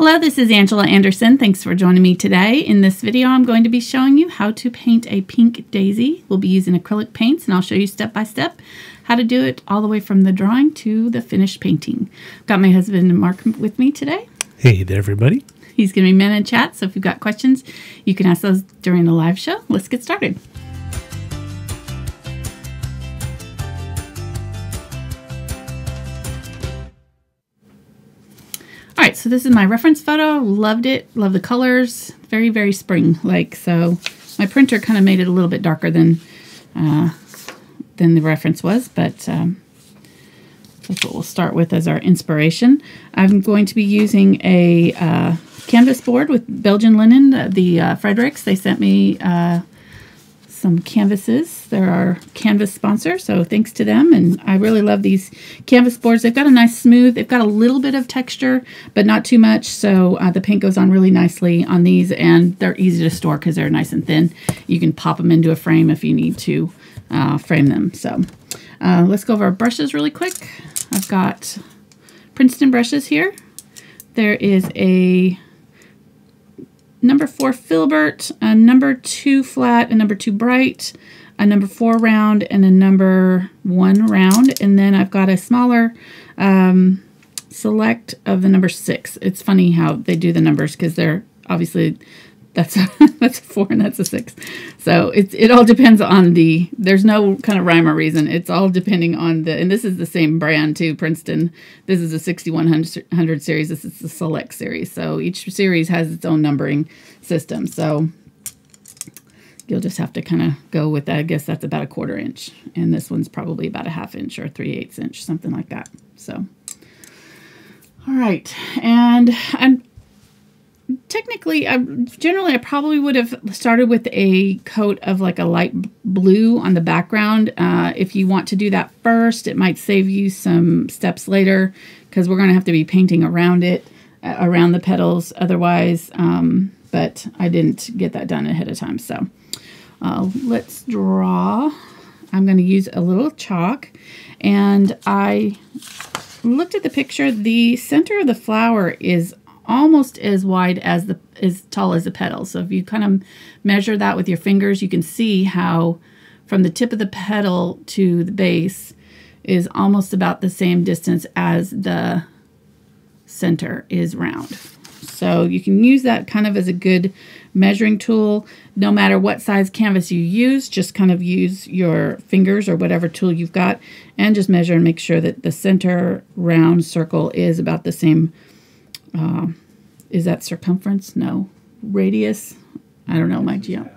Hello, this is Angela Anderson. Thanks for joining me today. In this video, I'm going to be showing you how to paint a pink daisy. We'll be using acrylic paints, and I'll show you step by step how to do it all the way from the drawing to the finished painting. Got my husband Mark with me today. Hey there, everybody. He's going to be manning chat, so if you've got questions, you can ask those during the live show. Let's get started. All right, so this is my reference photo. Loved it. Love the colors. Very, very spring-like. So my printer kind of made it a little bit darker than the reference was, but that's what we'll start with as our inspiration. I'm going to be using a canvas board with Belgian linen. The Fredericks, they sent me some canvases. They're our canvas sponsor, so thanks to them. And I really love these canvas boards. They've got a nice smooth, they've got a little bit of texture, but not too much. So the paint goes on really nicely on these, and they're easy to store because they're nice and thin. You can pop them into a frame if you need to frame them. So let's go over our brushes really quick. I've got Princeton brushes here. There is a number 4 filbert, a number 2 flat, a number 2 bright, a number 4 round, and a number 1 round. And then I've got a smaller select of the number 6. It's funny how they do the numbers because they're obviously, that's a 4 and that's a 6. So it all depends on there's no kind of rhyme or reason. It's all depending on and this is the same brand too, Princeton. This is a 6100 series. This is the Select series. So each series has its own numbering system. So you'll just have to kind of go with that. I guess that's about a 1/4 inch. And this one's probably about a 1/2 inch or 3/8 inch, something like that. So, all right. And technically, generally, I probably would have started with a coat of like a light blue on the background. If you want to do that first, it might save you some steps later because we're going to have to be painting around it, around the petals otherwise. But I didn't get that done ahead of time. So let's draw. I'm going to use a little chalk, and I looked at the picture. The center of the flower is almost as wide as as tall as the petals. So if you kind of measure that with your fingers, you can see how from the tip of the petal to the base is almost about the same distance as the center is round. So you can use that kind of as a good measuring tool. No matter what size canvas you use, just kind of use your fingers or whatever tool you've got and just measure and make sure that the center round circle is about the same. Is that circumference? No. Radius? I don't know, my geo.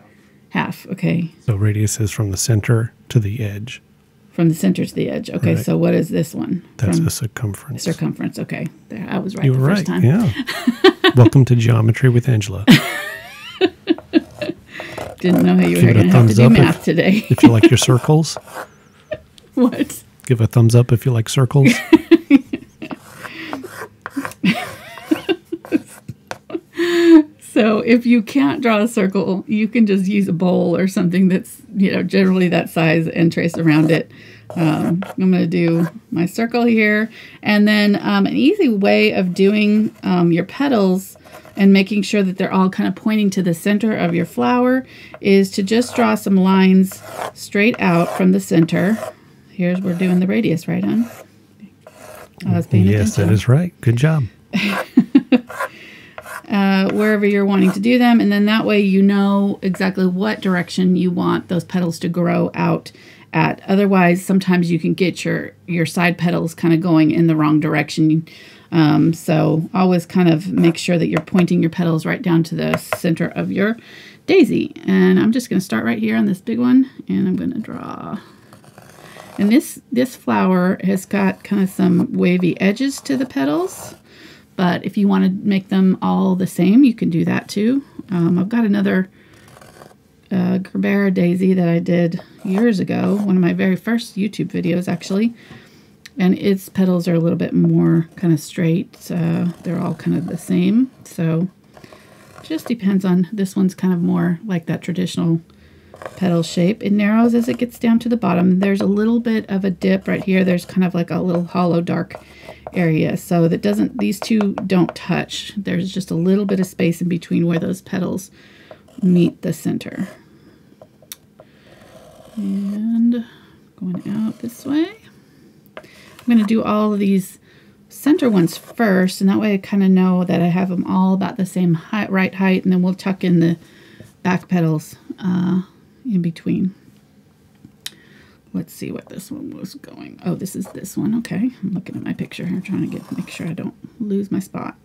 Half, okay. So radius is from the center to the edge. From the center to the edge. Okay, right. So what is this one? That's the circumference. Circumference, okay. There, I was right you the were first time. Yeah. Welcome to Geometry with Angela. Didn't know how you were going to have to do math today. If you like your circles. What? Give a thumbs up if you like circles. So if you can't draw a circle, you can just use a bowl or something that's, generally that size and trace around it. I'm going to do my circle here. And then an easy way of doing your petals and making sure that they're all kind of pointing to the center of your flower is to just draw some lines straight out from the center. We're doing the radius, right, hon? I was paying attention. Yes, that is right. Good job. Wherever you're wanting to do them, and then that way you know exactly what direction you want those petals to grow out at. Otherwise, sometimes you can get your side petals kind of going in the wrong direction. So always kind of make sure that you're pointing your petals right down to the center of your daisy. And I'm just going to start right here on this big one, and I'm going to draw. And this flower has got kind of some wavy edges to the petals. But if you want to make them all the same, you can do that too. I've got another Gerbera daisy that I did years ago, one of my very first YouTube videos actually. And its petals are a little bit more kind of straight. They're all kind of the same. So it just depends on, this one's kind of more like that traditional petal shape. It narrows as it gets down to the bottom. There's a little bit of a dip right here. There's kind of like a little hollow dark area, so that doesn't, these two don't touch. There's just a little bit of space in between where those petals meet the center. And going out this way. I'm going to do all of these center ones first, and that way I kind of know that I have them all about the same height, right height, and then we'll tuck in the back petals in between. Let's see what this one was going. Oh, this is this one. Okay, I'm looking at my picture here, trying to make sure I don't lose my spot.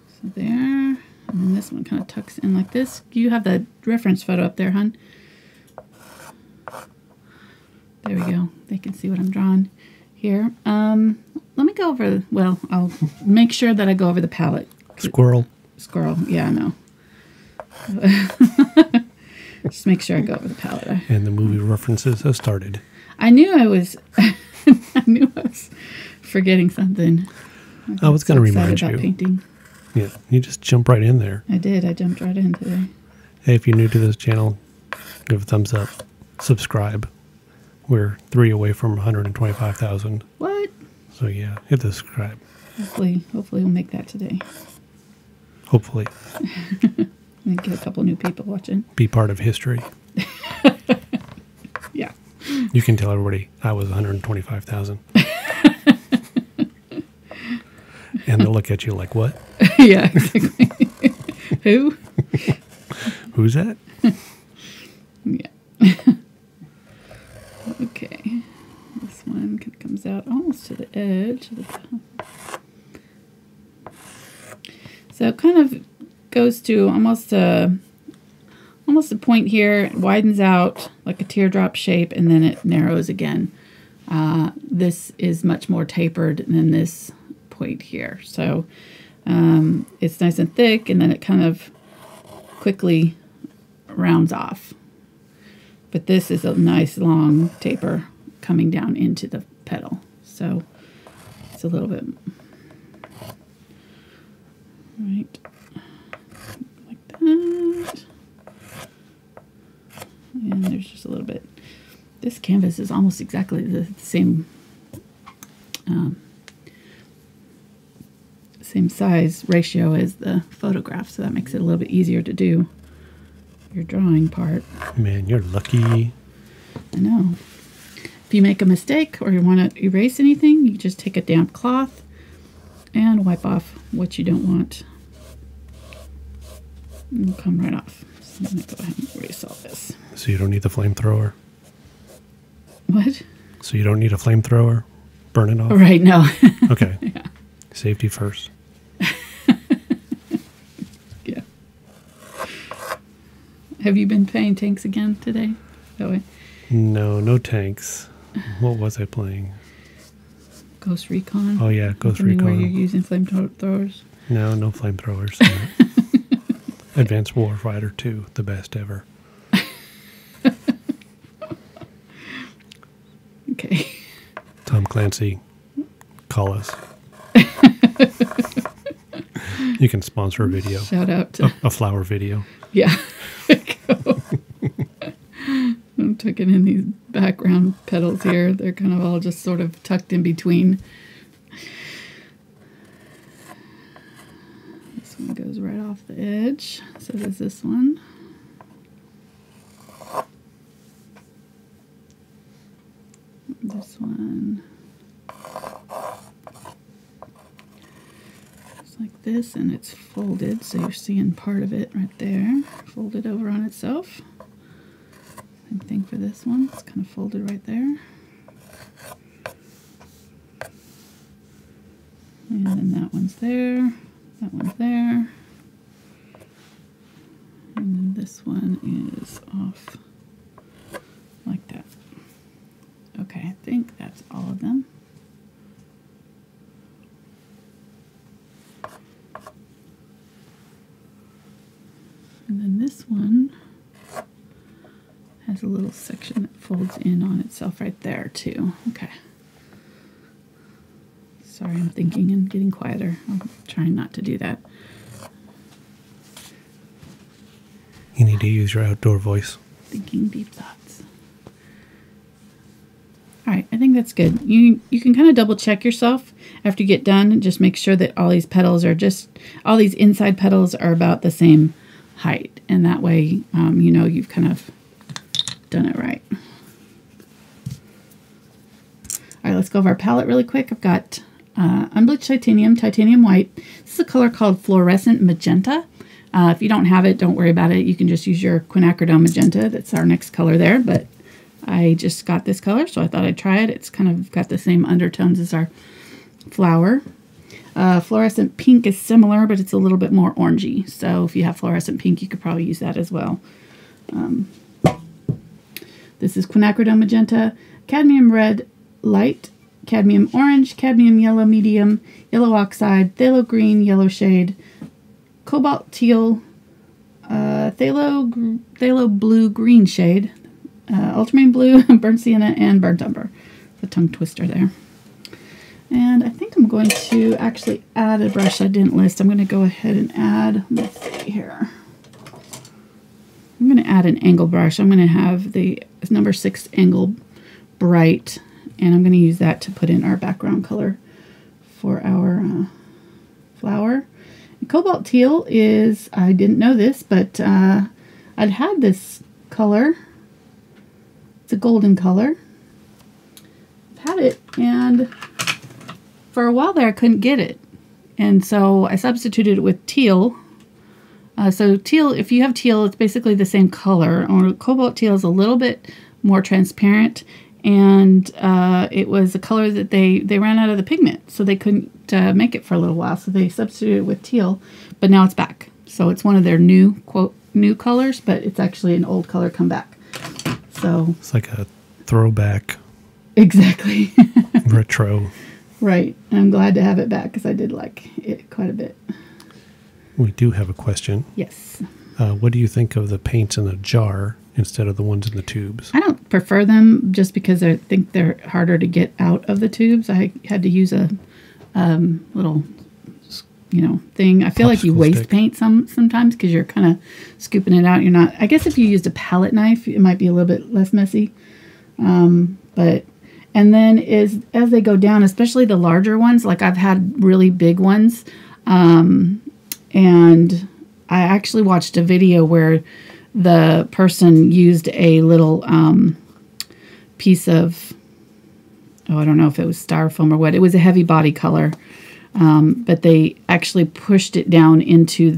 So there, and then this one kind of tucks in like this. You have the reference photo up there, hon. There we go. They can see what I'm drawing here. Let me go over, well, I'll make sure that I go over the palette. Squirrel. Squirrel, yeah, I know. Just make sure I go over the palette. And the movie references have started. I knew I was, I knew I was forgetting something. I was going to remind about you. Painting. Yeah, you just jump right in there. I did. I jumped right in today. Hey, if you're new to this channel, give a thumbs up. Subscribe. We're 3 away from 125,000. What? So yeah, hit the subscribe. Hopefully we'll make that today. Hopefully. And get a couple new people watching. Be part of history. Yeah. You can tell everybody I was 125,000. And they'll look at you like, what? Yeah, exactly. Who? Who's that? Yeah. Okay. This one comes out almost to the edge of the so it kind of goes to almost a point here. It widens out like a teardrop shape, and then it narrows again. This is much more tapered than this point here. So it's nice and thick, and then it kind of quickly rounds off. But this is a nice long taper coming down into the petal. So it's a little bit right like that. And there's just a little bit. This canvas is almost exactly the same same size ratio as the photograph, so that makes it a little bit easier to do your drawing part. Man, you're lucky. I know. If you make a mistake or you want to erase anything, you just take a damp cloth and wipe off what you don't want. And it'll come right off. So I'm going to go ahead and erase all this. So you don't need the flamethrower? What? So you don't need a flamethrower? Burn it off? Right, no. Okay. Yeah. Safety first. Yeah. Have you been playing tanks again today? That way? No, no tanks. What was I playing? Ghost Recon? Oh, yeah, Ghost Something Recon. where you're using flamethrowers? No flamethrowers. Advanced Warfighter 2, the best ever. Okay. Tom Clancy, call us. You can sponsor a video. Shout out to... A flower video. Yeah. I'm tucking in these background petals here. They're kind of all just sort of tucked in between. This one goes right off the edge. So does this one. This one. It's like this, and it's folded, so you're seeing part of it right there. Folded over on itself. Same thing for this one. It's kind of folded right there. And then that one's there. That one's there. And then this one is off like that. Okay, I think that's all of them. And then this one has a little section that folds in on itself right there too. Okay. Sorry, I'm thinking and getting quieter. I'm trying not to do that. You need to use your outdoor voice. Thinking deep thoughts. All right, I think that's good. You can kind of double check yourself after you get done and just make sure that all these petals are all these inside petals are about the same height. And that way, you know, you've kind of done it right. All right, let's go over our palette really quick. I've got unbleached titanium, titanium white. This is a color called fluorescent magenta. If you don't have it, don't worry about it. You can just use your quinacridone magenta. That's our next color there, but I just got this color, so I thought I'd try it. It's kind of got the same undertones as our flower. Fluorescent pink is similar, but it's a little bit more orangey. So if you have fluorescent pink, you could probably use that as well. This is quinacridone magenta, cadmium red light, cadmium orange, cadmium yellow medium, yellow oxide, phthalo green, yellow shade, cobalt teal, phthalo blue green shade, ultramarine blue, burnt sienna, and burnt umber. The tongue twister there. And I think I'm going to actually add a brush I didn't list. I'm going to go ahead and add, let's see here. I'm going to add an angle brush. I'm going to have the number 6 angle bright, and I'm going to use that to put in our background color for our flower. And cobalt teal is, I didn't know this, but I'd had this color. It's a golden color. I've had it, and for a while there I couldn't get it. And so I substituted it with teal. So teal, if you have teal, it's basically the same color. Or cobalt teal is a little bit more transparent, and it was a color that they ran out of the pigment, so they couldn't make it for a little while. So they substituted it with teal, but now it's back. So it's one of their new, quote, new colors, but it's actually an old color come back. So it's like a throwback. Exactly. Retro. Right. And I'm glad to have it back because I did like it quite a bit. We do have a question. Yes. What do you think of the paints in a jar instead of the ones in the tubes? I don't prefer them just because I think they're harder to get out of the tubes. I had to use a little, thing. I feel like you waste paint sometimes because you're kind of scooping it out. You're not. I guess if you used a palette knife, it might be a little bit less messy. And then as they go down, especially the larger ones, like I've had really big ones, and I actually watched a video where the person used a little piece of, I don't know if it was styrofoam or what. It was a heavy body color, but they actually pushed it down into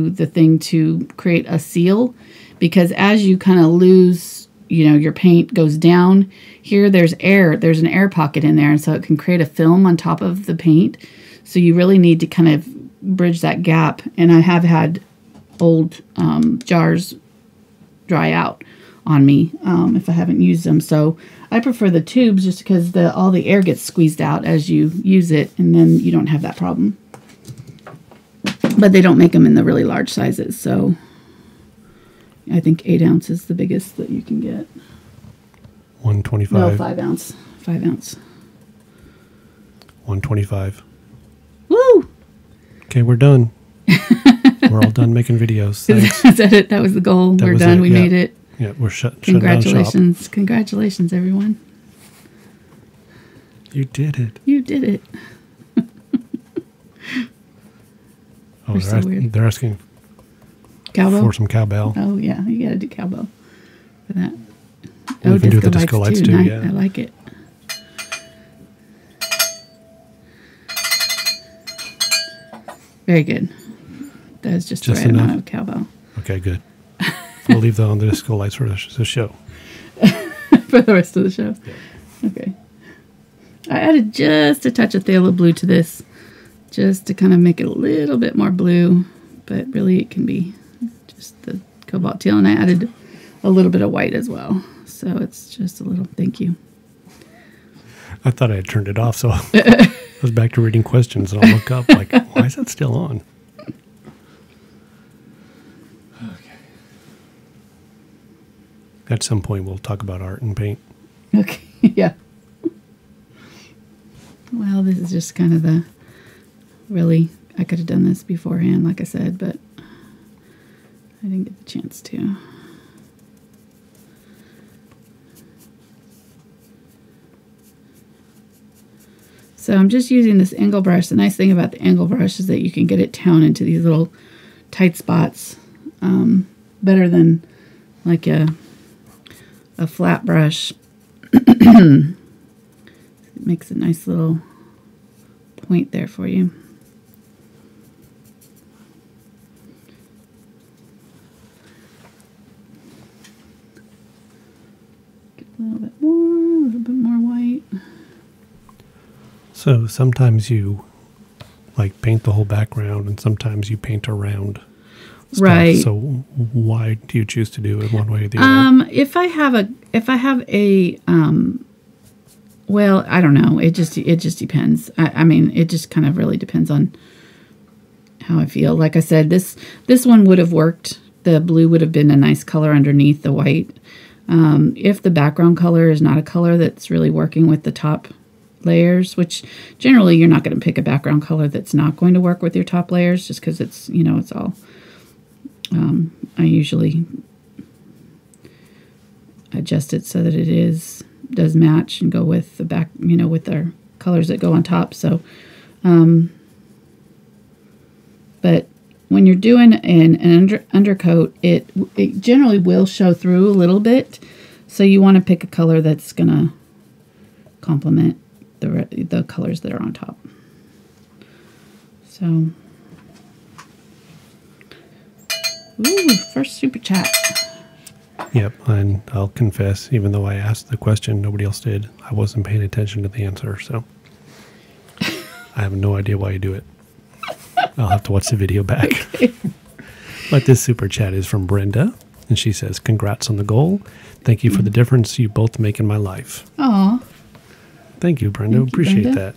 the thing to create a seal, because as you kind of lose, your paint goes down here, there's an air pocket in there, and so it can create a film on top of the paint. So you really need to kind of bridge that gap. And I have had old jars dry out on me if I haven't used them. So I prefer the tubes just because all the air gets squeezed out as you use it, and then you don't have that problem. But they don't make them in the really large sizes, so I think 8 ounce is the biggest that you can get. 125. No, 5 ounce. 5 ounce. 125. Woo! Okay, we're done. We're all done making videos. Thanks. Is that it? That was the goal. We're done. We made it. Yeah, we're shutting down Congratulations. Congratulations, everyone. You did it. You did it. Oh, they're asking cowbell? for some cowbell. Oh, yeah. You got to do cowbell for that. We can do the disco lights too. Yeah. I like it. Very good. That is just the right amount of cowbell. Okay, good. We'll leave that on the disco lights for the show. For the rest of the show? Yeah. Okay. I added just a touch of phthalo blue to this, just to kind of make it a little bit more blue, but really it can be just the cobalt teal, and I added a little bit of white as well. So it's just a little, thank you. I thought I had turned it off, so I was back to reading questions, and I'll look up, like, why is that still on? Okay. At some point, we'll talk about art and paint. Okay, yeah. Well, this is just kind of really, I could have done this beforehand, like I said, but I didn't get the chance to. So I'm just using this angle brush. The nice thing about the angle brush is that you can get it down into these little tight spots better than like a flat brush. It makes a nice little point there for you. Get a little bit more white. So sometimes you like paint the whole background and sometimes you paint around stuff. Right. So why do you choose to do it one way or the other? If I have a well, I don't know. It just depends. I mean, it just kind of really depends on how I feel. Like I said, this one would have worked. The blue would have been a nice color underneath the white. If the background color is not a color that's really working with the top layers, which generally you're not going to pick a background color that's not going to work with your top layers just because it's, you know, it's all, I usually adjust it so that it does match and go with the back, you know, with our colors that go on top. So, but when you're doing an undercoat, it generally will show through a little bit. So you want to pick a color that's going to complement the colors that are on top. So, ooh, first super chat. Yep, and I'll confess, even though I asked the question, nobody else did. I wasn't paying attention to the answer, so I have no idea why you do it. I'll have to watch the video back. Okay. But this super chat is from Brenda, and she says, "Congrats on the goal. Thank you for the difference you both make in my life." Aw. Thank you, Brenda. Appreciate that.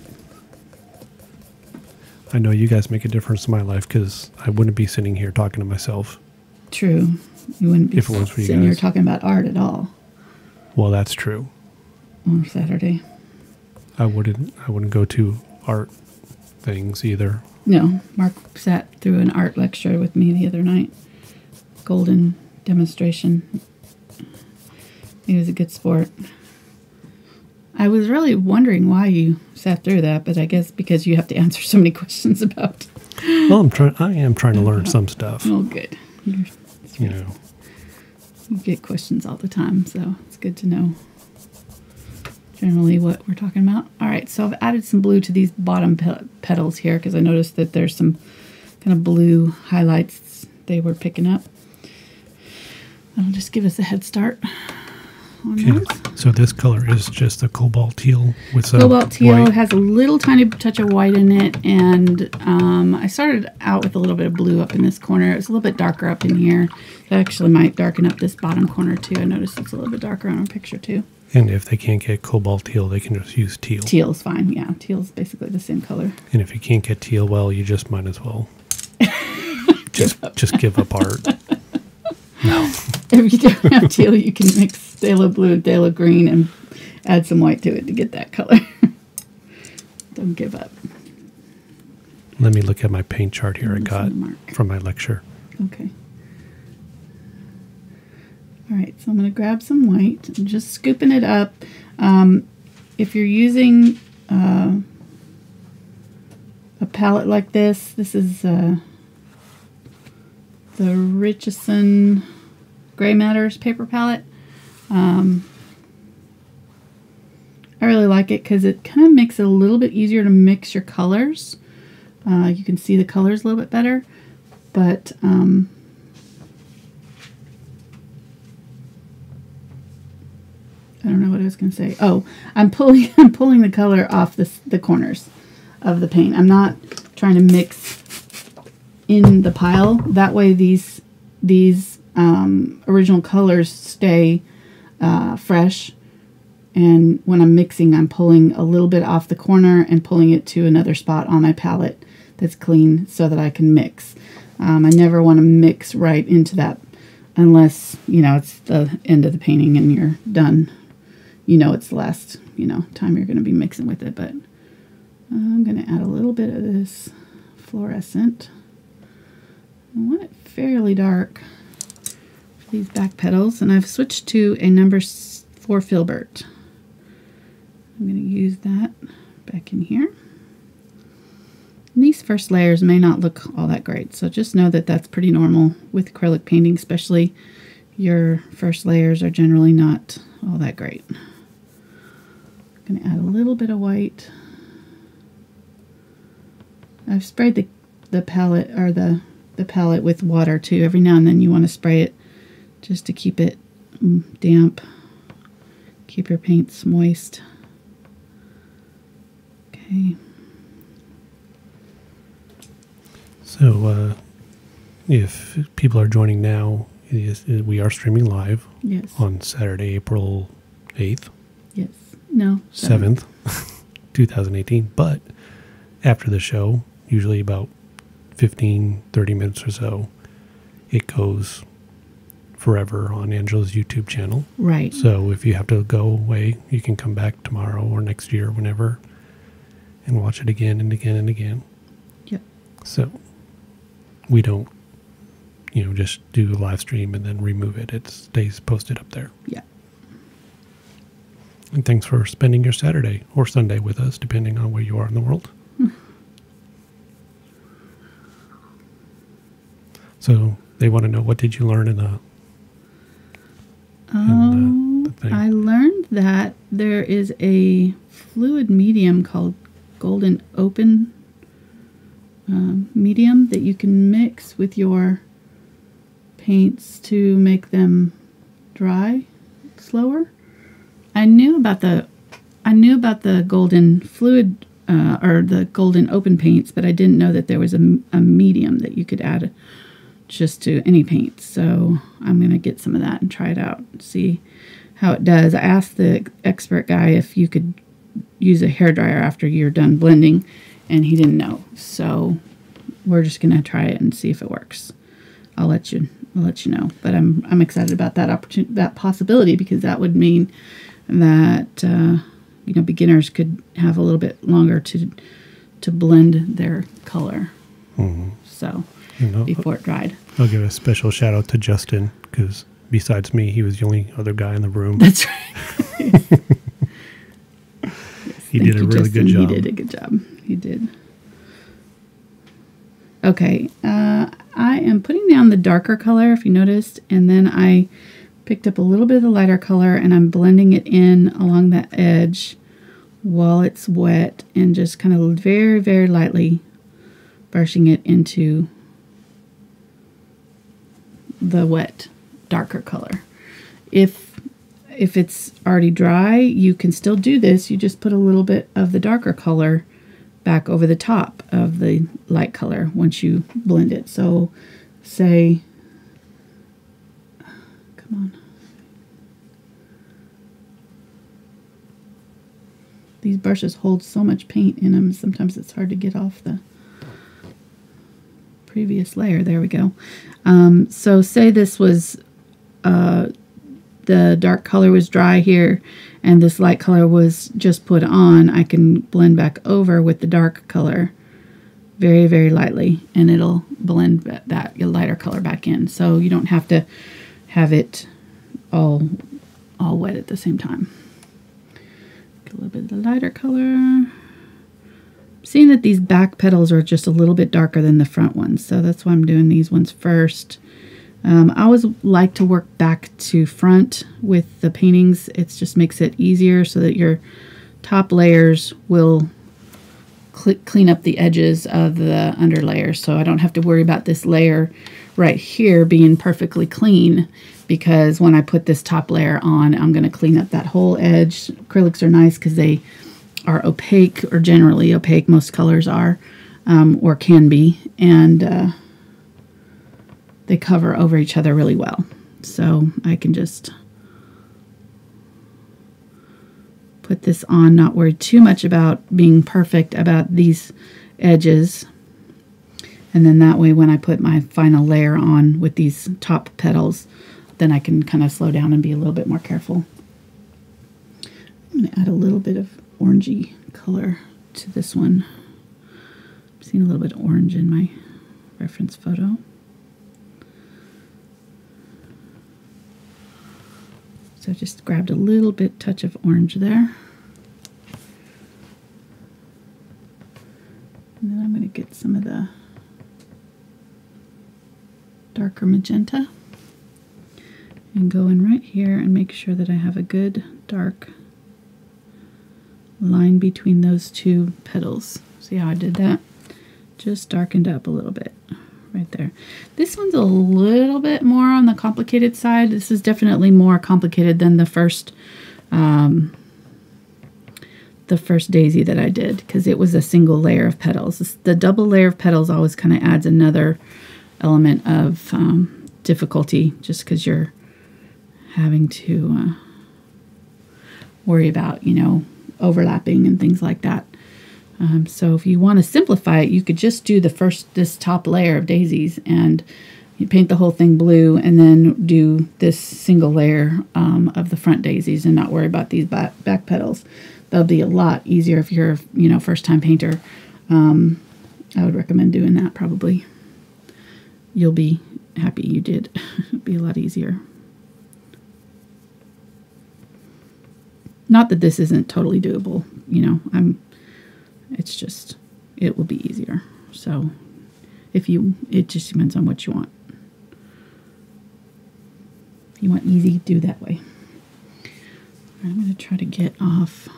I know you guys make a difference in my life because I wouldn't be sitting here talking to myself. True. You wouldn't be sitting here talking about art at all. Well, that's true. On Saturday. I wouldn't go to art things either. No. Mark sat through an art lecture with me the other night. Golden demonstration. He was a good sport. I was really wondering why you sat through that, but I guess because you have to answer so many questions about. Well, I am trying to learn some stuff. Oh, good. You know, you get questions all the time, so it's good to know generally what we're talking about. All right, so I've added some blue to these bottom petals here because I noticed that there's some kind of blue highlights they were picking up. That'll just give us a head start. Okay, so this color is just a cobalt teal with some cobalt teal white. Has a little tiny touch of white in it, and I started out with a little bit of blue up in this corner. It's a little bit darker up in here. It actually might darken up this bottom corner too. I noticed it's a little bit darker on our picture too. And if they can't get cobalt teal, they can just use teal. Teal's fine, yeah. Teal's basically the same color. And if you can't get teal, well, you just might as well just give up art. No. If you don't have teal, you can mix phthalo blue and phthalo green and add some white to it to get that color. Don't give up. Let me look at my paint chart here I got from my lecture. Okay. All right, so I'm going to grab some white. I'm just scooping it up. If you're using a palette like this is the Richardson Gray Matters paper palette. I really like it because it kind of makes it a little bit easier to mix your colors. You can see the colors a little bit better, but I don't know what I was going to say. Oh, I'm pulling the color off the corners of the paint. I'm not trying to mix in the pile. That way these original colors stay fresh. And when I'm mixing, I'm pulling a little bit off the corner and pulling it to another spot on my palette that's clean so that I can mix. I never want to mix right into that unless, you know, it's the end of the painting and you're done. You know it's the last, time you're going to be mixing with it. But I'm going to add a little bit of this fluorescent. I want it fairly dark. these back petals, and I've switched to a number 4 filbert. I'm going to use that back in here. And these first layers may not look all that great, so just know that that's pretty normal with acrylic painting, especially your first layers are generally not all that great. I'm going to add a little bit of white. I've sprayed the palette or the palette with water too. Every now and then you want to spray it just to keep it damp, keep your paints moist. Okay. So if people are joining now, we are streaming live. Yes. On Saturday, April 8th. Yes. No. 7th, 2018. But after the show, usually about 15, 30 minutes or so, it goes forever on Angela's YouTube channel. Right. So if you have to go away, you can come back tomorrow or next year, whenever, and watch it again and again and again. Yep. So we don't, just do a live stream and then remove it. It stays posted up there. Yeah. And thanks for spending your Saturday or Sunday with us, depending on where you are in the world. So they want to know, what did you learn in the thing? I learned that there is a fluid medium called Golden Open medium that you can mix with your paints to make them dry slower. I knew about the golden fluid or the golden open paints, but I didn't know that there was a medium that you could add just to any paint. So I'm going to get some of that and try it out and see how it does. I asked the expert guy if you could use a hairdryer after you're done blending, and he didn't know. So we're just going to try it and see if it works. I'll let you know. But I'm excited about that opportunity, that possibility, because that would mean that beginners could have a little bit longer to blend their color. Mm-hmm. So before it dried. I'll give a special shout out to Justin, because besides me, he was the only other guy in the room. That's right. He did a really good job. He did a good job. He did. Okay, I am putting down the darker color, if you noticed, and then I picked up a little bit of the lighter color, and I'm blending it in along the edge while it's wet, and just kind of very, very lightly brushing it into the wet, darker color. If it's already dry, you can still do this. You just put a little bit of the darker color back over the top of the light color once you blend it. So say, come on. These brushes hold so much paint in them, sometimes it's hard to get off the previous layer. There we go. So say this was, the dark color was dry here, and this light color was just put on. I can blend back over with the dark color very, very lightly, and it'll blend that lighter color back in. So you don't have to have it all wet at the same time. Get a little bit of the lighter color. Seeing that these back petals are just a little bit darker than the front ones, so that's why I'm doing these ones first. I always like to work back to front with the paintings. It just makes it easier so that your top layers will clean up the edges of the under layers, so I don't have to worry about this layer right here being perfectly clean, because when I put this top layer on, I'm going to clean up that whole edge. Acrylics are nice because they are opaque, or generally opaque. Most colors are, or can be, and they cover over each other really well. So I can just put this on, not worry too much about being perfect about these edges. And then that way, when I put my final layer on with these top petals, then I can kind of slow down and be a little bit more careful. I'm going to add a little bit of orangey color to this one. I'm seeing a little bit of orange in my reference photo. So I just grabbed a little bit touch of orange there. And then I'm going to get some of the darker magenta and go in right here and make sure that I have a good dark line between those two petals. See how I did that? Just darkened up a little bit right there. This one's a little bit more on the complicated side. This is definitely more complicated than the first daisy that I did, because it was a single layer of petals. The double layer of petals always kind of adds another element of difficulty, just because you're having to worry about, you know, overlapping and things like that. So if you want to simplify it, you could just do this top layer of daisies, and you paint the whole thing blue, and then do this single layer of the front daisies, and not worry about these back petals. That'll be a lot easier if you're, you know, first-time painter. I would recommend doing that probably. You'll be happy you did. It'll be a lot easier. Not that this isn't totally doable, you know, it's just, it will be easier. So it just depends on what you want. If you want easy, do that way. I'm going to try to get off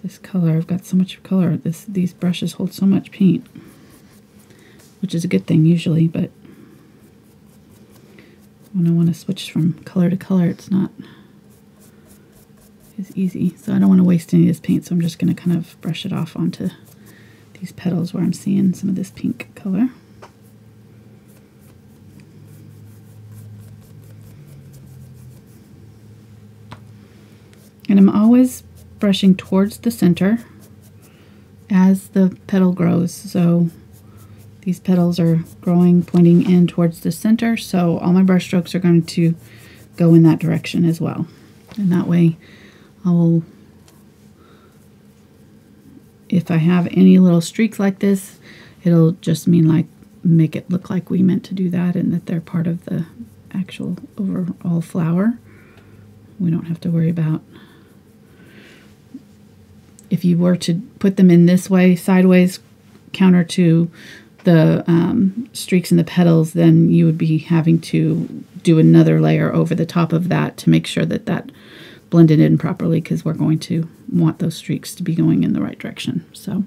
this color. I've got so much color. These brushes hold so much paint, which is a good thing usually, but when I want to switch from color to color, it's not as easy. So I don't want to waste any of this paint, so I'm just going to kind of brush it off onto these petals where I'm seeing some of this pink color. And I'm always brushing towards the center as the petal grows. So these petals are growing, pointing in towards the center, so all my brush strokes are going to go in that direction as well. And that way if I have any little streaks like this, it'll just make it look like we meant to do that, and that they're part of the actual overall flower. We don't have to worry about, if you were to put them in this way, sideways, counter to the streaks in the petals, then you would be having to do another layer over the top of that to make sure that that blended in properly, because we're going to want those streaks to be going in the right direction. So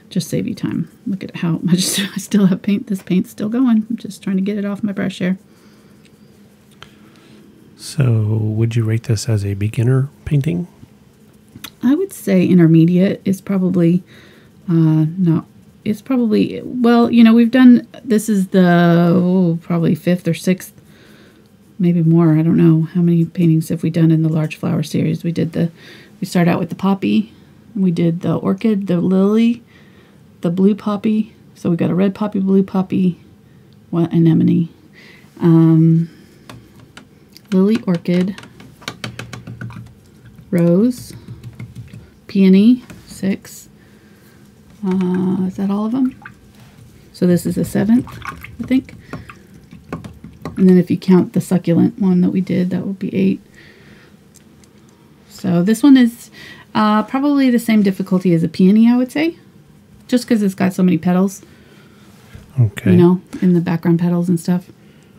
just save you time. Look at how much I still have paint. This paint's still going. I'm just trying to get it off my brush here. So would you rate this as a beginner painting? I would say intermediate is probably not. It's probably, well, you know, we've done, this is the probably 5th or 6th, maybe more. I don't know how many paintings have we done in the large flower series. We started out with the poppy, we did the orchid, the lily, the blue poppy. So we got a red poppy, blue poppy, anemone, lily, orchid, rose, peony, 6. Is that all of them? So this is the 7th, I think. And then if you count the succulent one that we did, that would be 8. So this one is probably the same difficulty as a peony, I would say. Just because it's got so many petals. Okay. You know, in the background petals and stuff.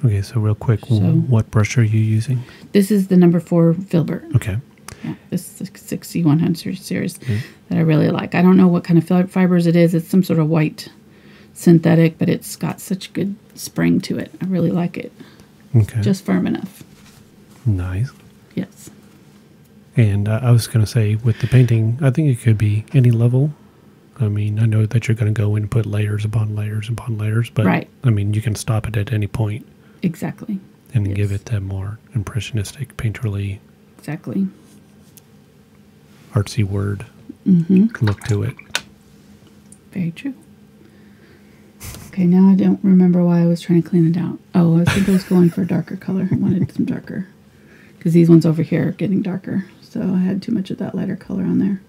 Okay, so real quick, what brush are you using? This is the number 4 Filbert. Okay. Yeah, this is the 6100 series that I really like. I don't know what kind of fibers it is. It's some sort of white synthetic, but it's got such good spring to it. I really like it. Okay. Just firm enough. Nice. Yes. And I was going to say, with the painting, I think it could be any level. I mean, I know that you're going to go and put layers upon layers upon layers, but right. I mean, you can stop it at any point. Exactly. And give it that more impressionistic, painterly, exactly, artsy word look to it. Very true. Okay, now I don't remember why I was trying to clean it out. Oh, I think I was going for a darker color. I wanted some darker. Because these ones over here are getting darker. So I had too much of that lighter color on there.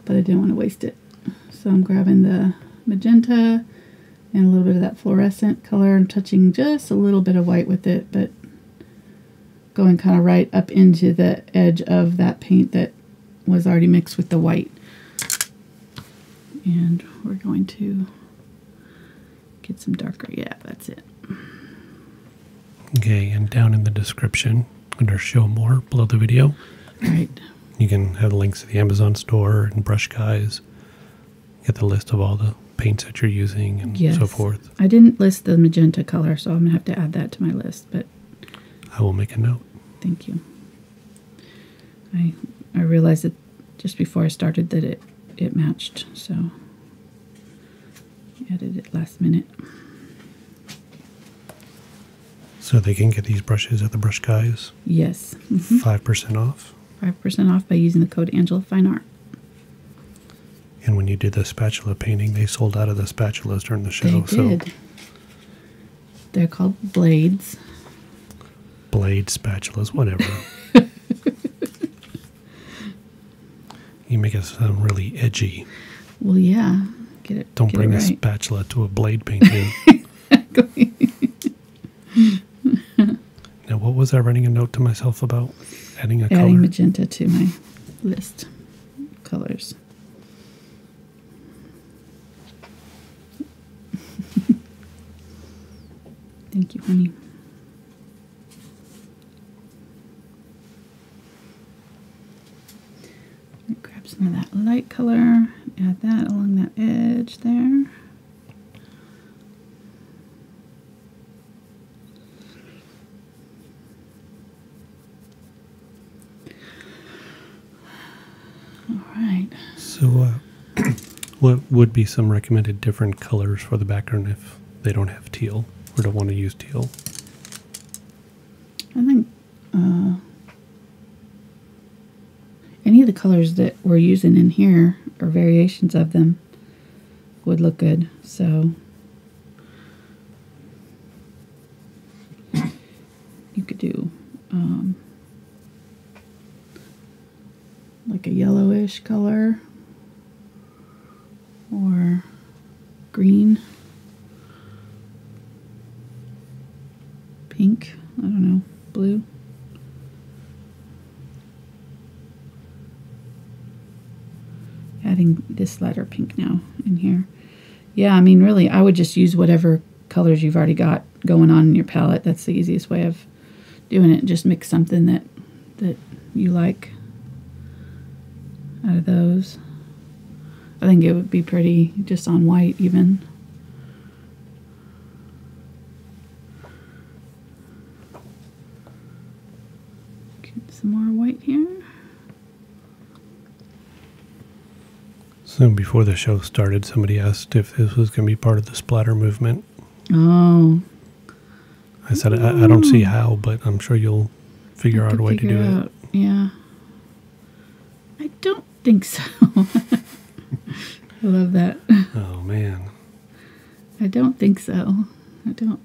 But I didn't want to waste it. So I'm grabbing the magenta and a little bit of that fluorescent color. I'm touching just a little bit of white with it, but going kind of right up into the edge of that paint that was already mixed with the white. And we're going to get some darker. Yeah, that's it. Okay, and down in the description, under Show More, below the video, Right. you can have links to the Amazon store and Brush Guys. Get the list of all the paints that you're using and Yes. so forth. I didn't list the magenta color, so I'm going to have to add that to my list, but I will make a note. thank you. I realized that just before I started that it matched, so I added it last minute. So they can get these brushes at the Brush Guys. Yes. 5% off. 5% off by using the code Angela Fine Art. And when you did the spatula painting, they sold out of the spatulas during the show. They did. They're called blades. So blade spatulas, whatever. You make it sound really edgy. Well, yeah. Get it. Don't get bring it a right. spatula to a blade painting. Now, what was I writing a note to myself about? Adding a Adding color? magenta to my list of colors. Thank you, honey. Grab some of that light color, add that along that edge there. All right. So, what would be some recommended different colors for the background if they don't have teal or don't want to use teal? I think any of the colors that we're using in here or variations of them would look good. So you could do like a yellowish color or green, pink, I don't know, blue. Adding this lighter pink now in here. Yeah, I mean, really, I would just use whatever colors you've already got going on in your palette. That's the easiest way of doing it. Just mix something that you like out of those. I think it would be pretty just on white even. Get some more white here. So before the show started, somebody asked if this was going to be part of the splatter movement. Oh. I said, I don't see how, but I'm sure you'll figure out a way to do it. Yeah. I don't think so. I love that. Oh, man. I don't think so. I don't.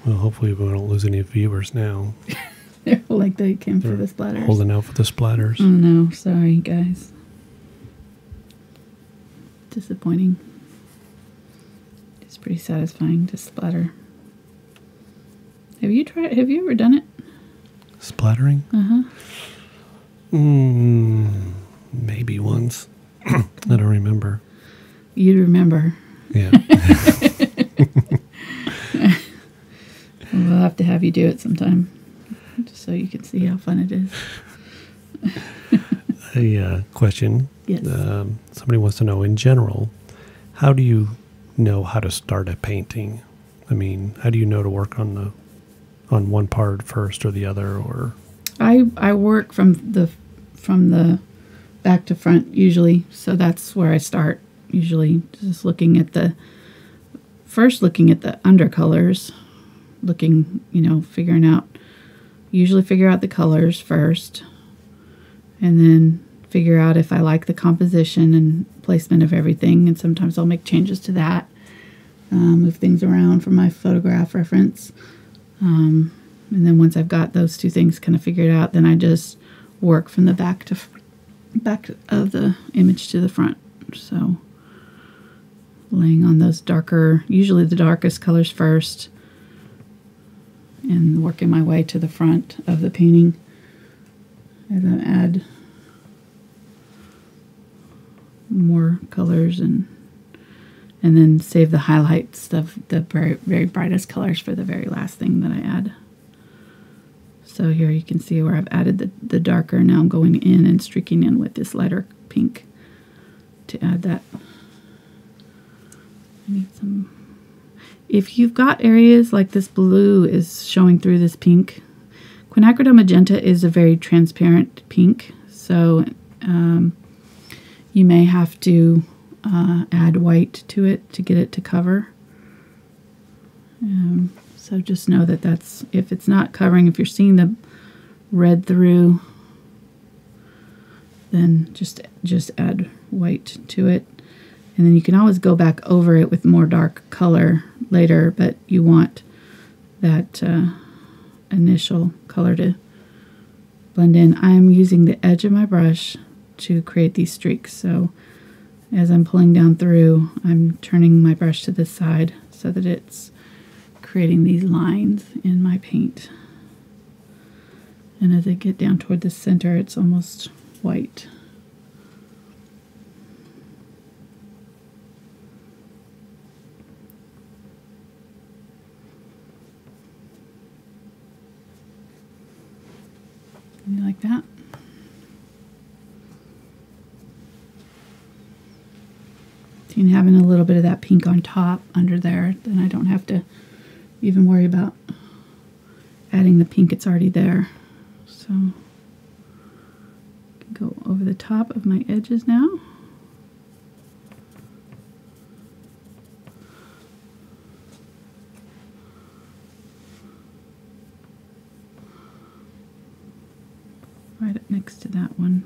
Well, hopefully we don't lose any viewers now. They're like they came for the splatters. Holding out for the splatters. Oh no, sorry guys. Disappointing. It's pretty satisfying to splatter. Have you ever done it? Splattering? Uh-huh. Maybe once. I don't remember. You remember. Yeah. We'll have to have you do it sometime. Just so you can see how fun it is. A question. Yes. Somebody wants to know, in general, how do you know how to start a painting? I mean, how do you know to work on one part first or the other? Or I work from the back to front usually, so that's where I start usually. Just looking at the undercolors, usually figure out the colors first, and then figure out if I like the composition and placement of everything, and sometimes I'll make changes to that, move things around for my photograph reference, and then once I've got those two things kind of figured out, then I just work from the back of the image to the front. So laying on those usually the darkest colors first, and working my way to the front of the painting as I add more colors and then save the highlights of the very, very brightest colors for the very last thing that I add. So here you can see where I've added the darker. Now I'm going in and streaking in with this lighter pink to add that. I need some. If you've got areas like this blue is showing through this pink, Quinacridone Magenta is a very transparent pink, so you may have to add white to it to get it to cover. So just know that that's, if it's not covering, if you're seeing the red through, then just add white to it. And then you can always go back over it with more dark color later, but you want that initial color to blend in. I'm using the edge of my brush to create these streaks. So as I'm pulling down through, I'm turning my brush to this side so that it's creating these lines in my paint. And as I get down toward the center, it's almost white. You like that? And having a little bit of that pink on top under there, then I don't have to even worry about adding the pink, it's already there. So go over the top of my edges now. Right up next to that one.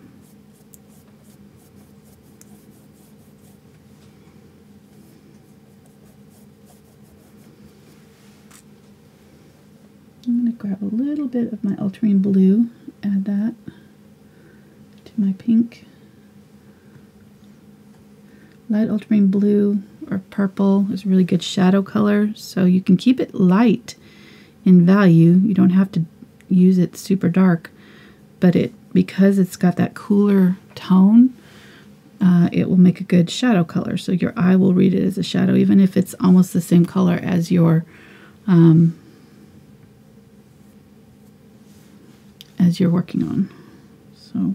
I'm going to grab a little bit of my ultramarine blue, add that to my pink. Light ultramarine blue or purple is a really good shadow color, so you can keep it light in value. You don't have to use it super dark, but because it's got that cooler tone, it will make a good shadow color. So your eye will read it as a shadow, even if it's almost the same color as your as you're working on. So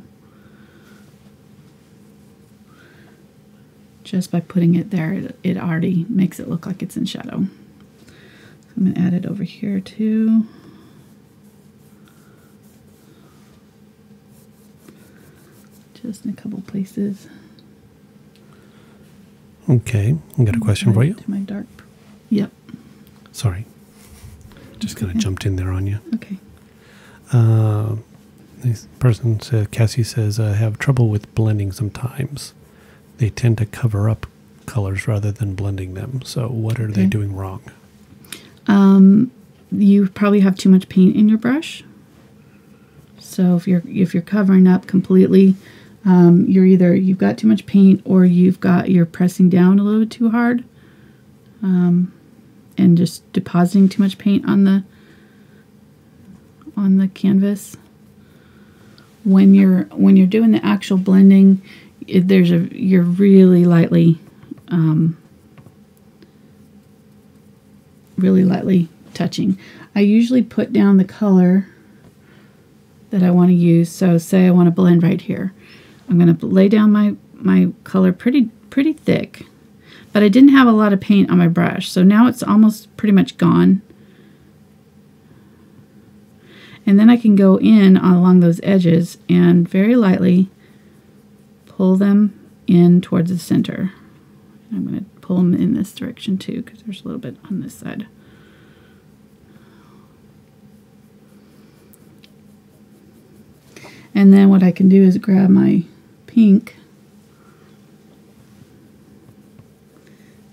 just by putting it there, it already makes it look like it's in shadow. So I'm going to add it over here too. Just in a couple places. Okay, I got a question for you. To my dark. Yep. Sorry. Just kind of jumped in there on you. Okay. This person said, Cassie says, I have trouble with blending sometimes. They tend to cover up colors rather than blending them. So what are they doing wrong? You probably have too much paint in your brush. So if you're covering up completely, you've got too much paint, or you're pressing down a little bit too hard, and just depositing too much paint on the canvas. When you're doing the actual blending, you're really lightly touching. I usually put down the color that I want to use. So say I want to blend right here. I'm going to lay down my color pretty thick, but I didn't have a lot of paint on my brush, so now it's almost pretty much gone. And then I can go in along those edges and very lightly pull them in towards the center. I'm going to pull them in this direction too, because there's a little bit on this side. And then what I can do is grab my pink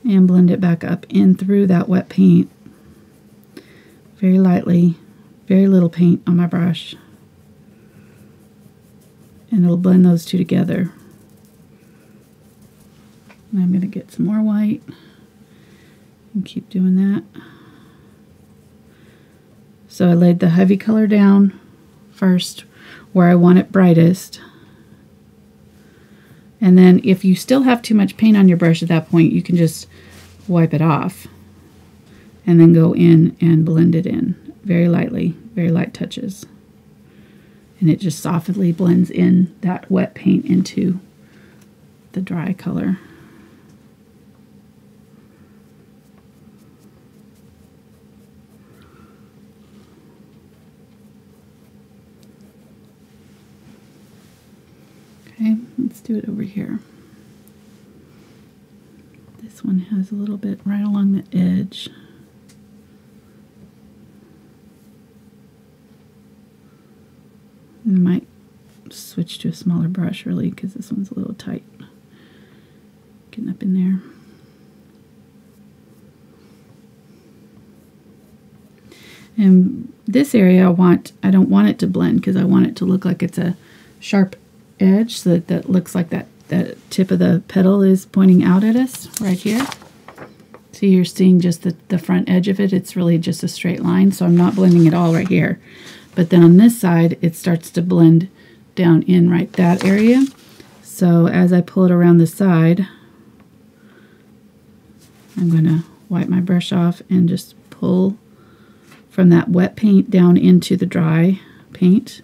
and blend it back up in through that wet paint very lightly. Very little paint on my brush, and it'll blend those two together. And I'm going to get some more white and keep doing that. So I laid the heavy color down first where I want it brightest. And then if you still have too much paint on your brush at that point, you can just wipe it off and then go in and blend it in very lightly, very light touches. And it just softly blends in that wet paint into the dry color. Okay, let's do it over here. This one has a little bit right along the edge. And I might switch to a smaller brush really because this one's a little tight. Getting up in there. And this area I don't want it to blend because I want it to look like it's a sharp edge so that looks like that tip of the petal is pointing out at us right here. So you're seeing just the front edge of it. It's really just a straight line, so I'm not blending it all right here. But then on this side, it starts to blend down in right that area. So as I pull it around the side, I'm going to wipe my brush off and just pull from that wet paint down into the dry paint.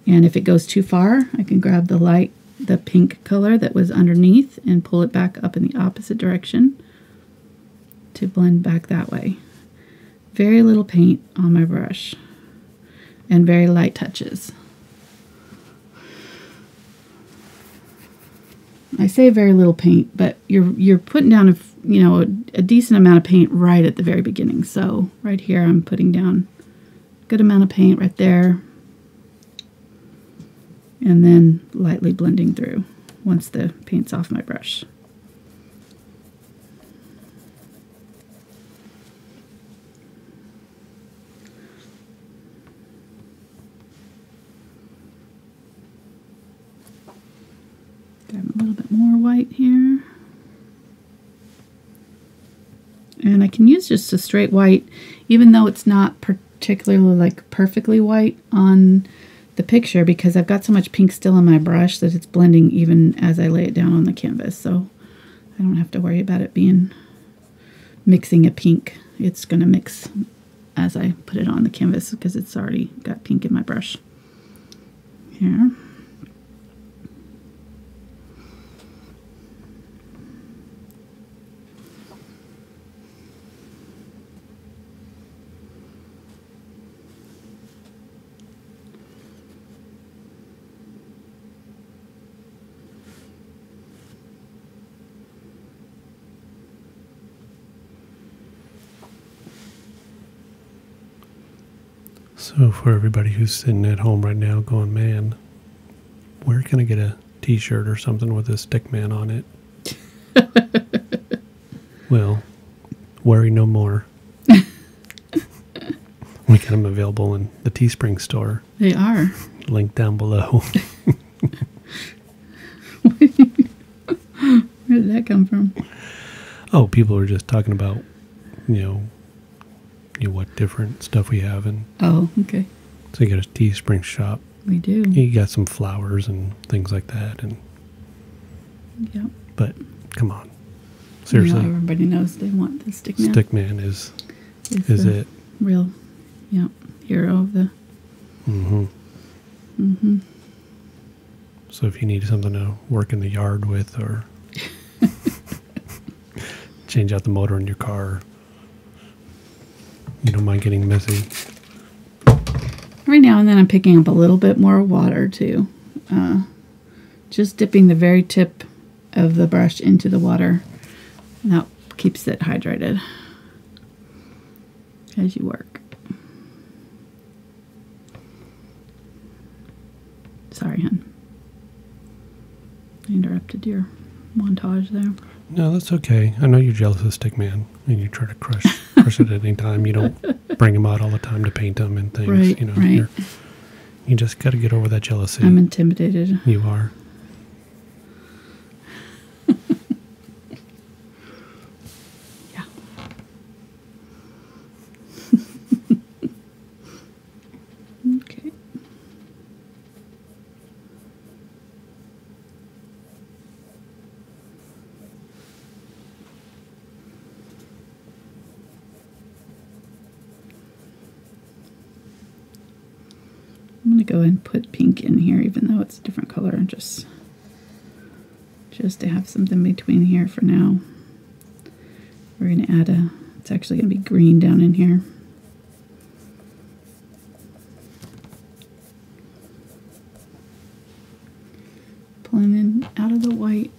And if it goes too far, I can grab the pink color that was underneath and pull it back up in the opposite direction to blend back that way. Very little paint on my brush and very light touches. I say very little paint, but you're putting down a decent amount of paint right at the very beginning. So right here I'm putting down a good amount of paint right there. And then lightly blending through once the paint's off my brush. Grab a little bit more white here. And I can use just a straight white, even though it's not particularly like perfectly white on the picture, because I've got so much pink still in my brush that it's blending even as I lay it down on the canvas. So I don't have to worry about it mixing a pink. It's going to mix as I put it on the canvas because it's already got pink in my brush. Here. So for everybody who's sitting at home right now going, man, where can I get a t-shirt or something with a stick man on it? Well, worry no more. We got them available in the Teespring store. They are. Link down below. Where did that come from? Oh, people are just talking about, what different stuff we have. And oh, okay. so you got a Teespring shop. We do. You got some flowers and things like that. And yeah. But come on. Seriously. Everybody knows they want the Stickman. Stickman is it. Real, hero of the... Mm-hmm. Mm-hmm. So if you need something to work in the yard with or change out the motor in your car, you don't mind getting messy. Every now and then I'm picking up a little bit more water too. Just dipping the very tip of the brush into the water. And that keeps it hydrated as you work. Sorry, hon. I interrupted your montage there. No, that's okay. I know you're jealous of Stickman and you try to crush it at any time. You don't bring him out all the time to paint them and things. Right, right. You just got to get over that jealousy. I'm intimidated. You are. Yeah. to go and put pink in here, even though it's a different color, just to have something between here for now. We're going to add it's actually going to be green down in here. Pulling in out of the white.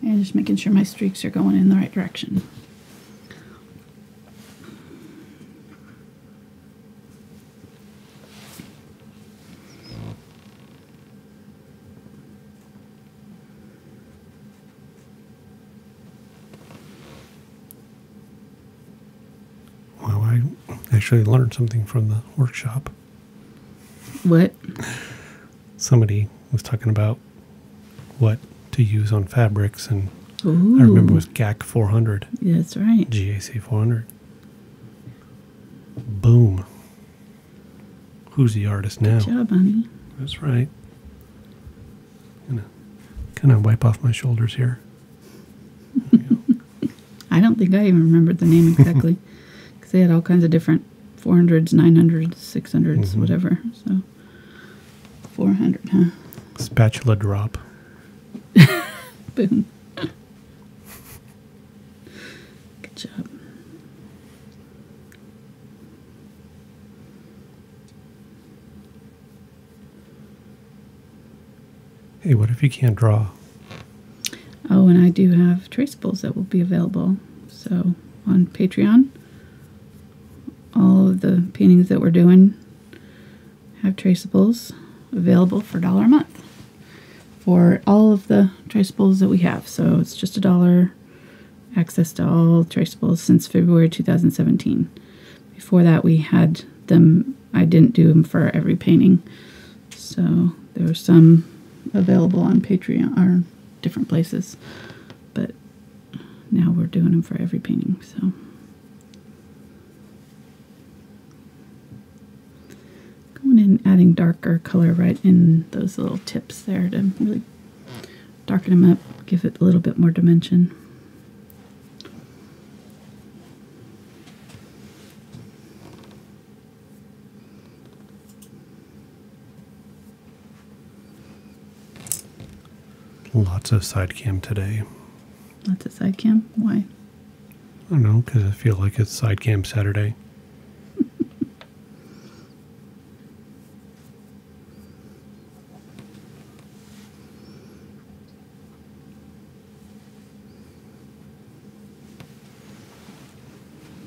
And just making sure my streaks are going in the right direction. Well, I actually learned something from the workshop. What? Somebody was talking about what to use on fabrics, and Ooh. I remember it was GAC 400. That's right. GAC 400. Boom. Who's the artist now? Good job, honey. That's right. I'm gonna kind of wipe off my shoulders here. I don't think I even remembered the name exactly, because they had all kinds of different 400s, 900s, 600s, whatever. So 400, huh? Spatula drop. Boom. Good job. Hey, what if you can't draw? Oh, and I do have traceables that will be available. So on Patreon, all of the paintings that we're doing have traceables available for $1 a month for all of the traceables that we have. So it's just $1 access to all traceables since February 2017. Before that, we had them. I didn't do them for every painting. So there were some available on Patreon or different places, but now we're doing them for every painting. So going in, adding darker color right in those little tips there to really darken them up, give it a little bit more dimension. Lots of side cam today. Lots of side cam. Why? I don't know, because I feel like it's side cam Saturday.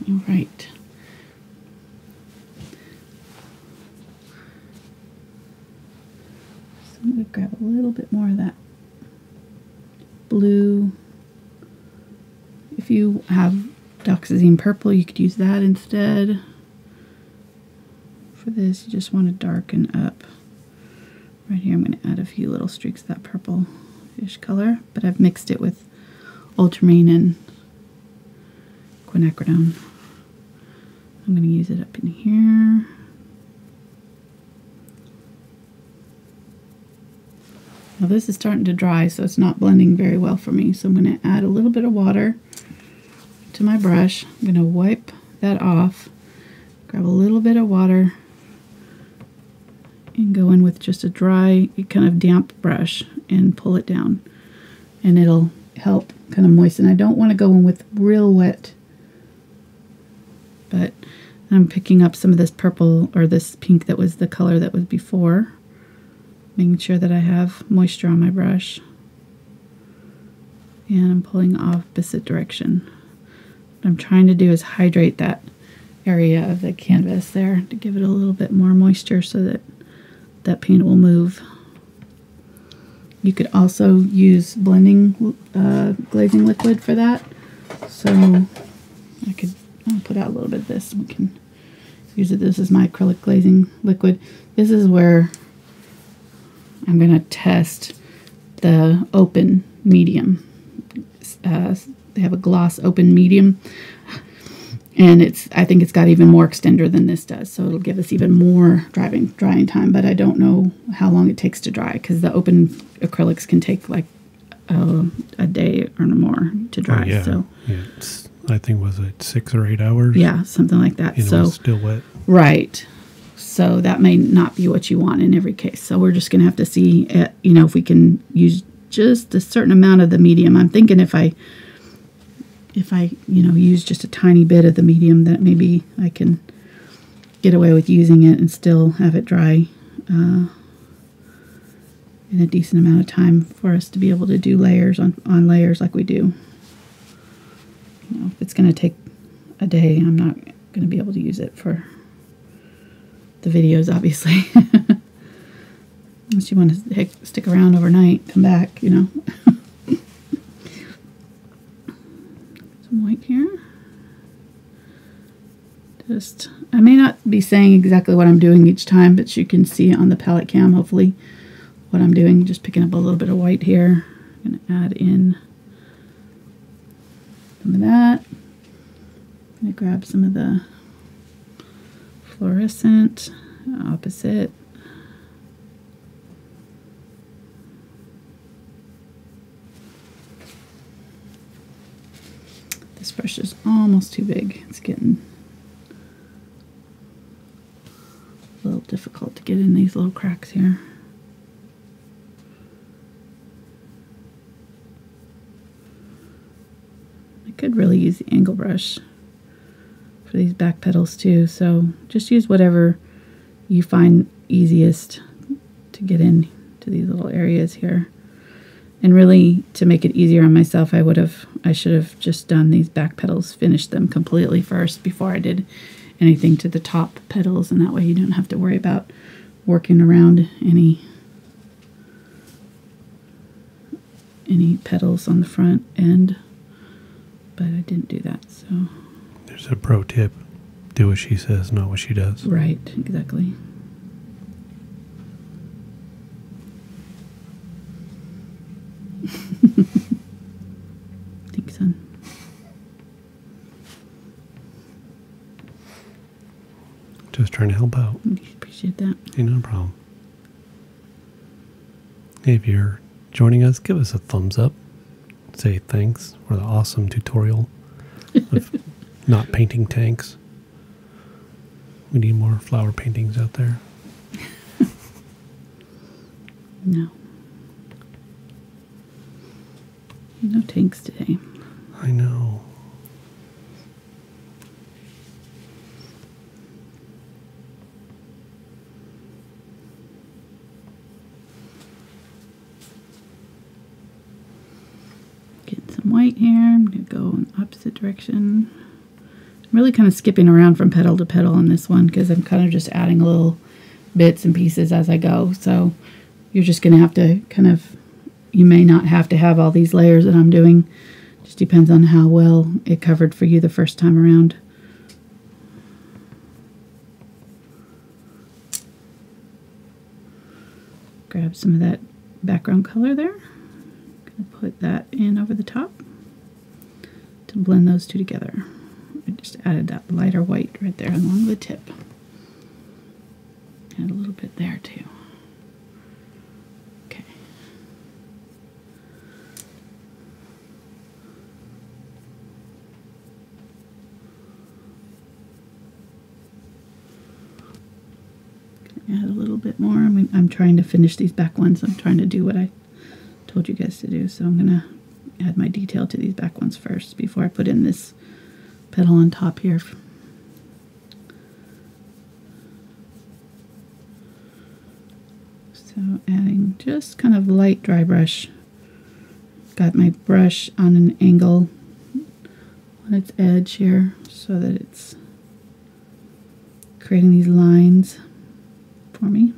All right. So I'm going to grab a little bit more of that blue. If you have Doxazine purple, you could use that instead. For this, you just want to darken up. Right here, I'm going to add a few little streaks of that purple-ish color, but I've mixed it with ultramarine and quinacridone. I'm going to use it up in here. Now this is starting to dry, so it's not blending very well for me. So I'm going to add a little bit of water to my brush. I'm going to wipe that off, grab a little bit of water, and go in with just a dry, kind of damp brush and pull it down. And it'll help kind of moisten. I don't want to go in with real wet, but I'm picking up some of this purple or this pink that was the color that was before. Making sure that I have moisture on my brush. And I'm pulling opposite direction. What I'm trying to do is hydrate that area of the canvas there to give it a little bit more moisture so that that paint will move. You could also use blending glazing liquid for that. So I'll put out a little bit of this. We can use it. This is my acrylic glazing liquid. This is where I'm going to test the open medium. They have a gloss open medium. And I think it's got even more extender than this does. So it'll give us even more drying time. But I don't know how long it takes to dry, because the open acrylics can take like a day or more to dry. Oh, yeah. So Yeah, I think, was it 6 or 8 hours? yeah, something like that. It's still wet. Right. So that may not be what you want in every case. So we're just going to have to see, if we can use just a certain amount of the medium. I'm thinking if I use just a tiny bit of the medium, that maybe I can get away with using it and still have it dry in a decent amount of time for us to be able to do layers on layers like we do. If it's going to take a day, I'm not going to be able to use it for the videos, obviously. Unless you want to stick around overnight, come back, Some white here. I may not be saying exactly what I'm doing each time, but you can see on the palette cam, hopefully, what I'm doing. Just picking up a little bit of white here. I'm going to add in some of that. I'm going to grab some of the fluorescent, opposite. This brush is almost too big. It's getting a little difficult to get in these little cracks here. I could really use the angle brush for these back petals too, so just use whatever you find easiest to get in to these little areas here. And really, to make it easier on myself, I should have just done these back petals, finished them completely first before I did anything to the top petals, and that way you don't have to worry about working around any petals on the front end. But I didn't do that, so. There's a pro tip. Do what she says, not what she does. Right, exactly. Thanks, son. Just trying to help out. Appreciate that. Hey, no problem. Hey, if you're joining us, give us a thumbs up. Say thanks for the awesome tutorial of not painting tanks. We need more flower paintings out there. No. No tanks today. I know. Getting some white here. I'm going to go in the opposite direction. I'm really kind of skipping around from petal to petal on this one because I'm kind of just adding little bits and pieces as I go. So you're just going to have to you may not have to have all these layers that I'm doing. Just depends on how well it covered for you the first time around. Grab some of that background color there. Gonna put that in over the top to blend those two together. I just added that lighter white right there along the tip. Add a little bit there too. Okay. Add a little bit more. I'm trying to finish these back ones. I'm trying to do what I told you guys to do. So I'm going to add my detail to these back ones first before I put in this petal on top here. So adding just kind of light dry brush. Got my brush on an angle on its edge here so that it's creating these lines for me.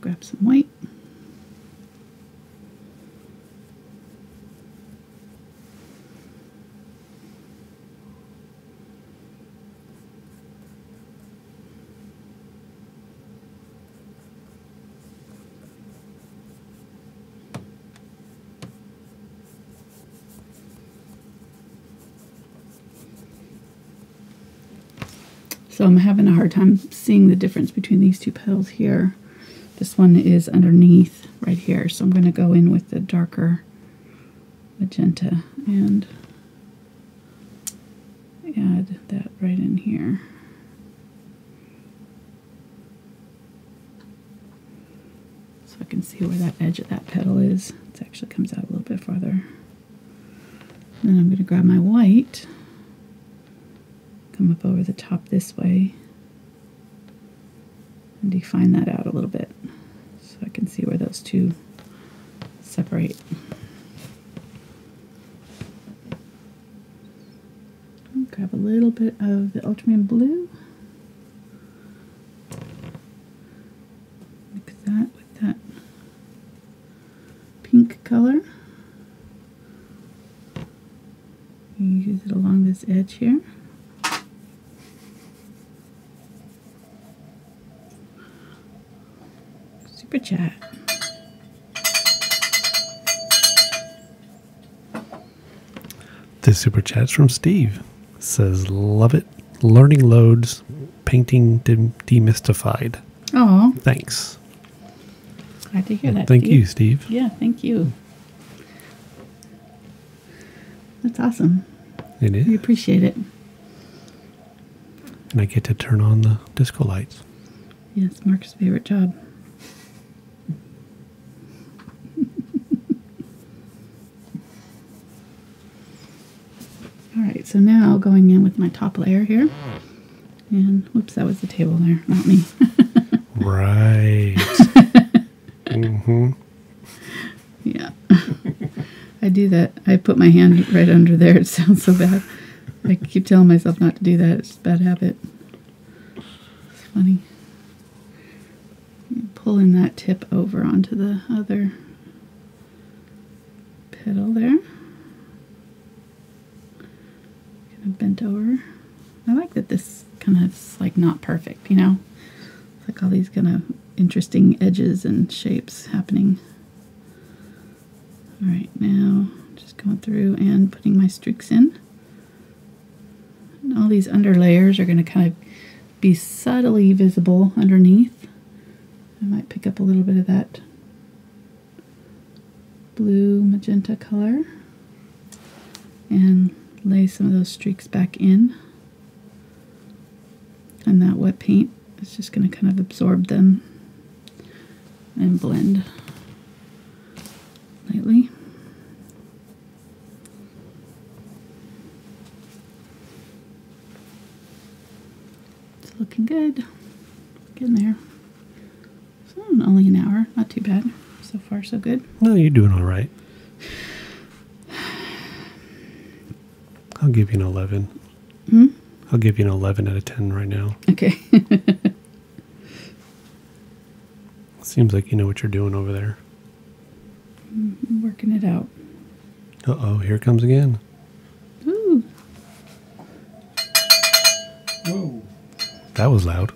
Grab some white. So I'm having a hard time seeing the difference between these two petals here. This one is underneath right here, so I'm going to go in with the darker magenta and add that right in here. So I can see where that edge of that petal is. It actually comes out a little bit farther. Then I'm going to grab my white, come up over the top this way, and define that out a little bit so I can see where those two separate. I'll grab a little bit of the ultramarine blue, mix that with that pink color. Use it along this edge here. Super chat. This super chat's from Steve. It says, love it. Learning loads, painting demystified. Oh, Thanks. glad to hear that. Thank Steve. you, Steve. Yeah, thank you. That's awesome. It We is. appreciate it. And I get to turn on the disco lights. Yes, Mark's favorite job. All right, so now going in with my top layer here. And whoops, that was the table there, not me. Right. Mm-hmm. Yeah. I do that. I put my hand right under there. It sounds so bad. I keep telling myself not to do that. It's a bad habit. It's funny. Pulling that tip over onto the other petal there. Kind of bent over. I like that this kind of is like not perfect, you know? It's like all these kind of interesting edges and shapes happening. All right, now just going through and putting my streaks in. And all these under layers are going to kind of be subtly visible underneath. I might pick up a little bit of that blue magenta color and lay some of those streaks back in. And that wet paint is just going to kind of absorb them and blend lightly. It's looking good. Getting there. So only an hour, not too bad. So far, so good. No, you're doing all right. I'll give you an 11. Hmm? I'll give you an 11 out of 10 right now. Okay. Seems like you know what you're doing over there. I'm working it out. Uh-oh, here it comes again. Ooh. Whoa. That was loud.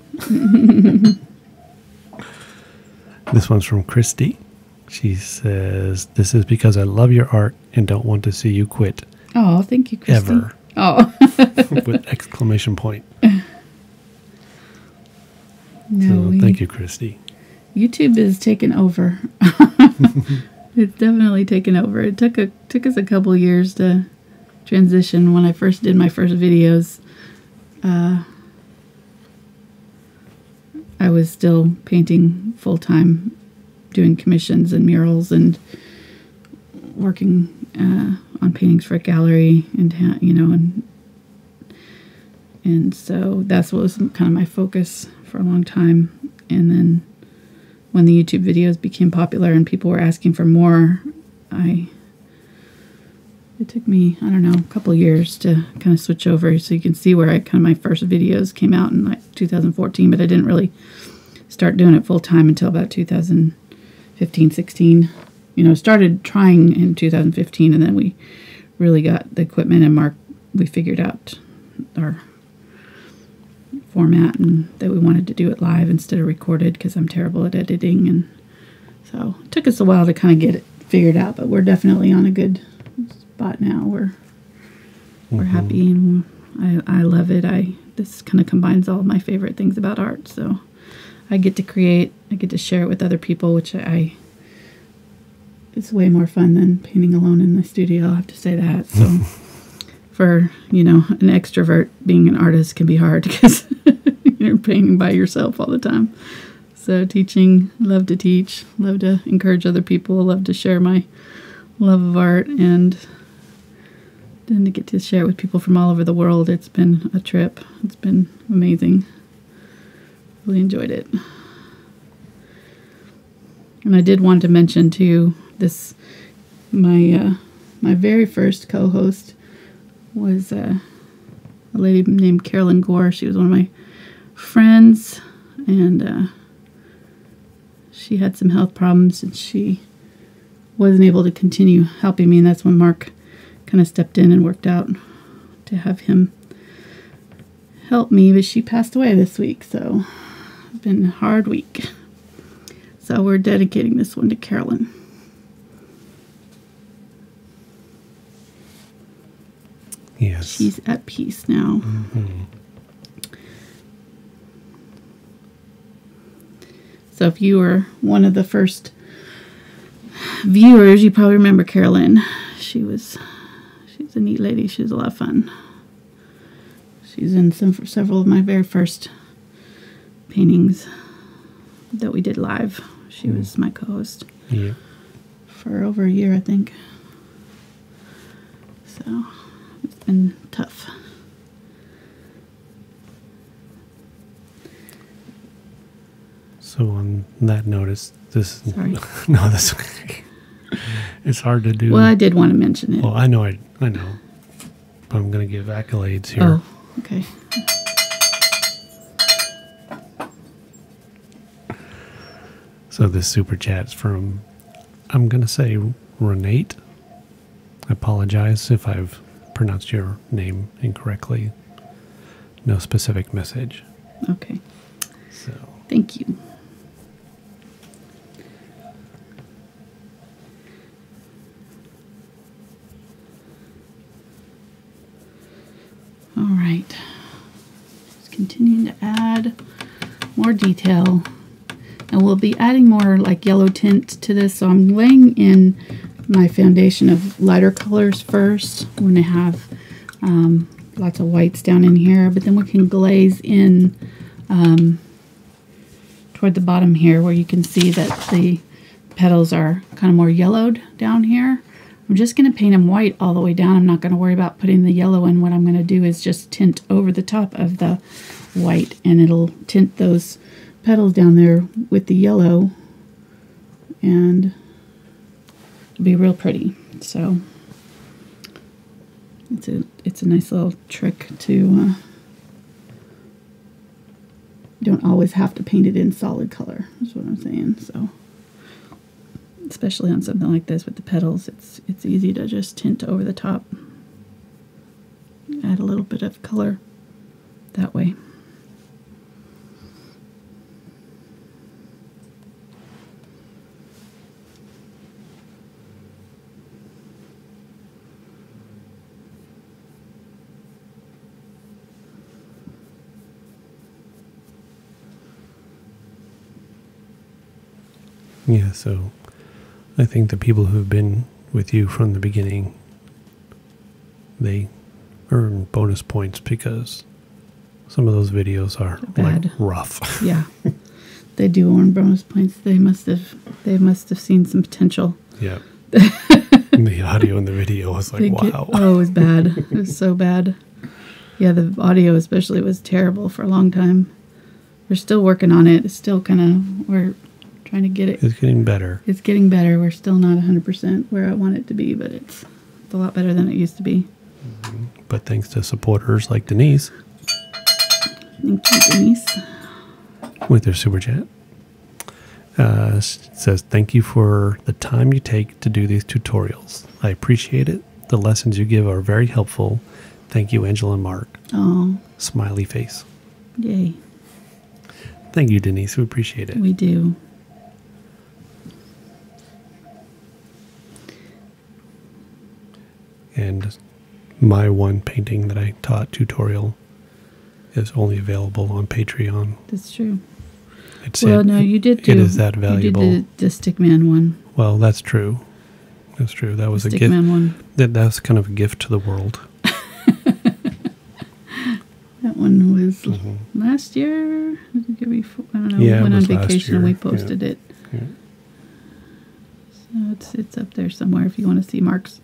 This one's from Christy. She says, this is because I love your art and don't want to see you quit. Oh, thank you, Christy. Ever. Oh. With exclamation point. No, So, thank you, Christy. YouTube is taking over. It's definitely taken over. It took us a couple years to transition. When I first did my first videos, I was still painting full time, doing commissions and murals and working on paintings for a gallery and and so that's what was kind of my focus for a long time. And then when the YouTube videos became popular and people were asking for more, it took me, I don't know, a couple of years to kind of switch over. So you can see where my first videos came out in like 2014, but I didn't really start doing it full time until about 2015, 16. Started trying in 2015, and then we really got the equipment and we figured out our format and that we wanted to do it live instead of recorded because I'm terrible at editing, and so it took us a while to kind of get it figured out, but we're definitely on a good spot now. We're happy, and I love it. I this kind of combines all my favorite things about art. So I get to create, I get to share it with other people, which it's way more fun than painting alone in the studio. I'll have to say that. So for, an extrovert, being an artist can be hard because you're painting by yourself all the time. So teaching, love to teach, love to encourage other people, love to share my love of art, and then to get to share it with people from all over the world. It's been a trip. It's been amazing. Really enjoyed it. And I did want to mention too, my very first co-host was a lady named Carolyn Gore. She was one of my friends, and she had some health problems, and she wasn't able to continue helping me, and that's when Mark kind of stepped in and worked out to have him help me, but she passed away this week, so it's been a hard week. So we're dedicating this one to Carolyn. Yes. She's at peace now. Mm-hmm. So if you were one of the first viewers, you probably remember Carolyn. She's a neat lady. She was a lot of fun. She's in several of my very first paintings that we did live. She was my co-host for over a year, I think. So it's been tough. So on that note, Sorry. No, that's okay. It's hard to do. Well, I did want to mention it. Well, I know. But I'm going to give accolades here. Oh, okay. So this super chat's from, I'm going to say Renate. I apologize if I've pronounced your name incorrectly. No specific message. Okay. So Thank you. All right. Just continuing to add more detail. And we'll be adding more like yellow tint to this. So I'm laying in my foundation of lighter colors first. We're going to have lots of whites down in here, but then we can glaze in toward the bottom here where you can see that the petals are kind of more yellowed down here. I'm just going to paint them white all the way down. I'm not going to worry about putting the yellow in. What I'm going to do is just tint over the top of the white, and it'll tint those petals down there with the yellow, and it'll be real pretty. So it's a nice little trick to don't always have to paint it in solid color, is what I'm saying. So especially on something like this with the petals, it's easy to just tint over the top, add a little bit of color that way. yeah, so I think the people who've been with you from the beginning, they earn bonus points because some of those videos are like rough. Yeah, they do earn bonus points. They must have seen some potential. Yeah. The audio and the video was like, wow. Oh, it was bad. It was so bad. Yeah, the audio especially was terrible for a long time. We're still working on it. It's still we're trying to get it. It's getting better. It's getting better. We're still not 100% where I want it to be, but it's a lot better than it used to be. Mm-hmm. But thanks to supporters like Denise. Thank you, Denise. With their super chat. Says, thank you for the time you take to do these tutorials. I appreciate it. The lessons you give are very helpful. Thank you, Angela and Mark. Oh. Smiley face. Yay. Thank you, Denise. We appreciate it. We do. And my one painting that I taught tutorial is only available on Patreon. That's true. It's Well, no, you did do. It is that valuable. You did the Stickman one. Well, that's true. That's true. That was a gift. Stickman one. That's kind of a gift to the world. That one was last year. I don't know. Yeah, we went it on was last vacation and we year. posted it. Yeah. So it's up there somewhere if you want to see Mark's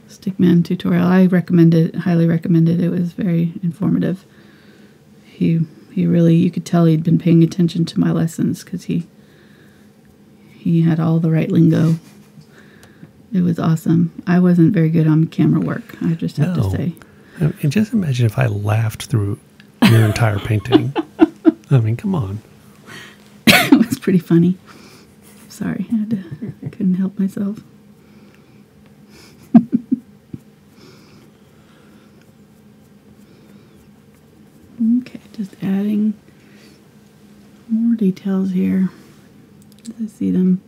Stickman tutorial. I recommend it. Highly recommend it. It was very informative. He really, you could tell he'd been paying attention to my lessons because he had all the right lingo. It was awesome. I wasn't very good on camera work, I just have to say. And just imagine if I laughed through your entire painting. I mean, come on. It was pretty funny. Sorry, I couldn't help myself. Okay, just adding more details here as I see them.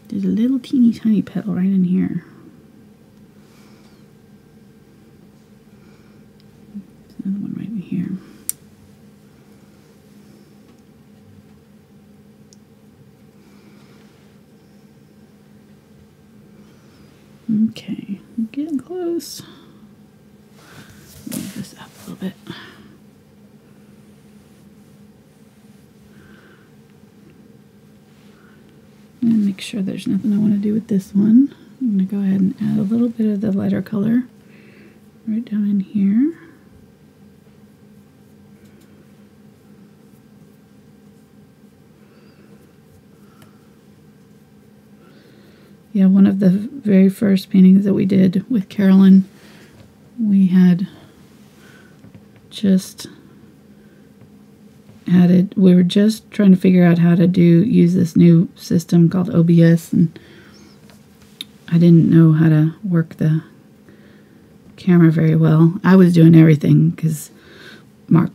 There's a little teeny tiny petal right in here. There's another one right in here. Okay, I'm getting close. Move this up a little bit. And make sure there's nothing I want to do with this one. I'm going to go ahead and add a little bit of the lighter color right down in here. Yeah, one of the very first paintings that we did with Carolyn, we had just we were just trying to figure out how to use this new system called OBS, and I didn't know how to work the camera very well. I was doing everything because Mark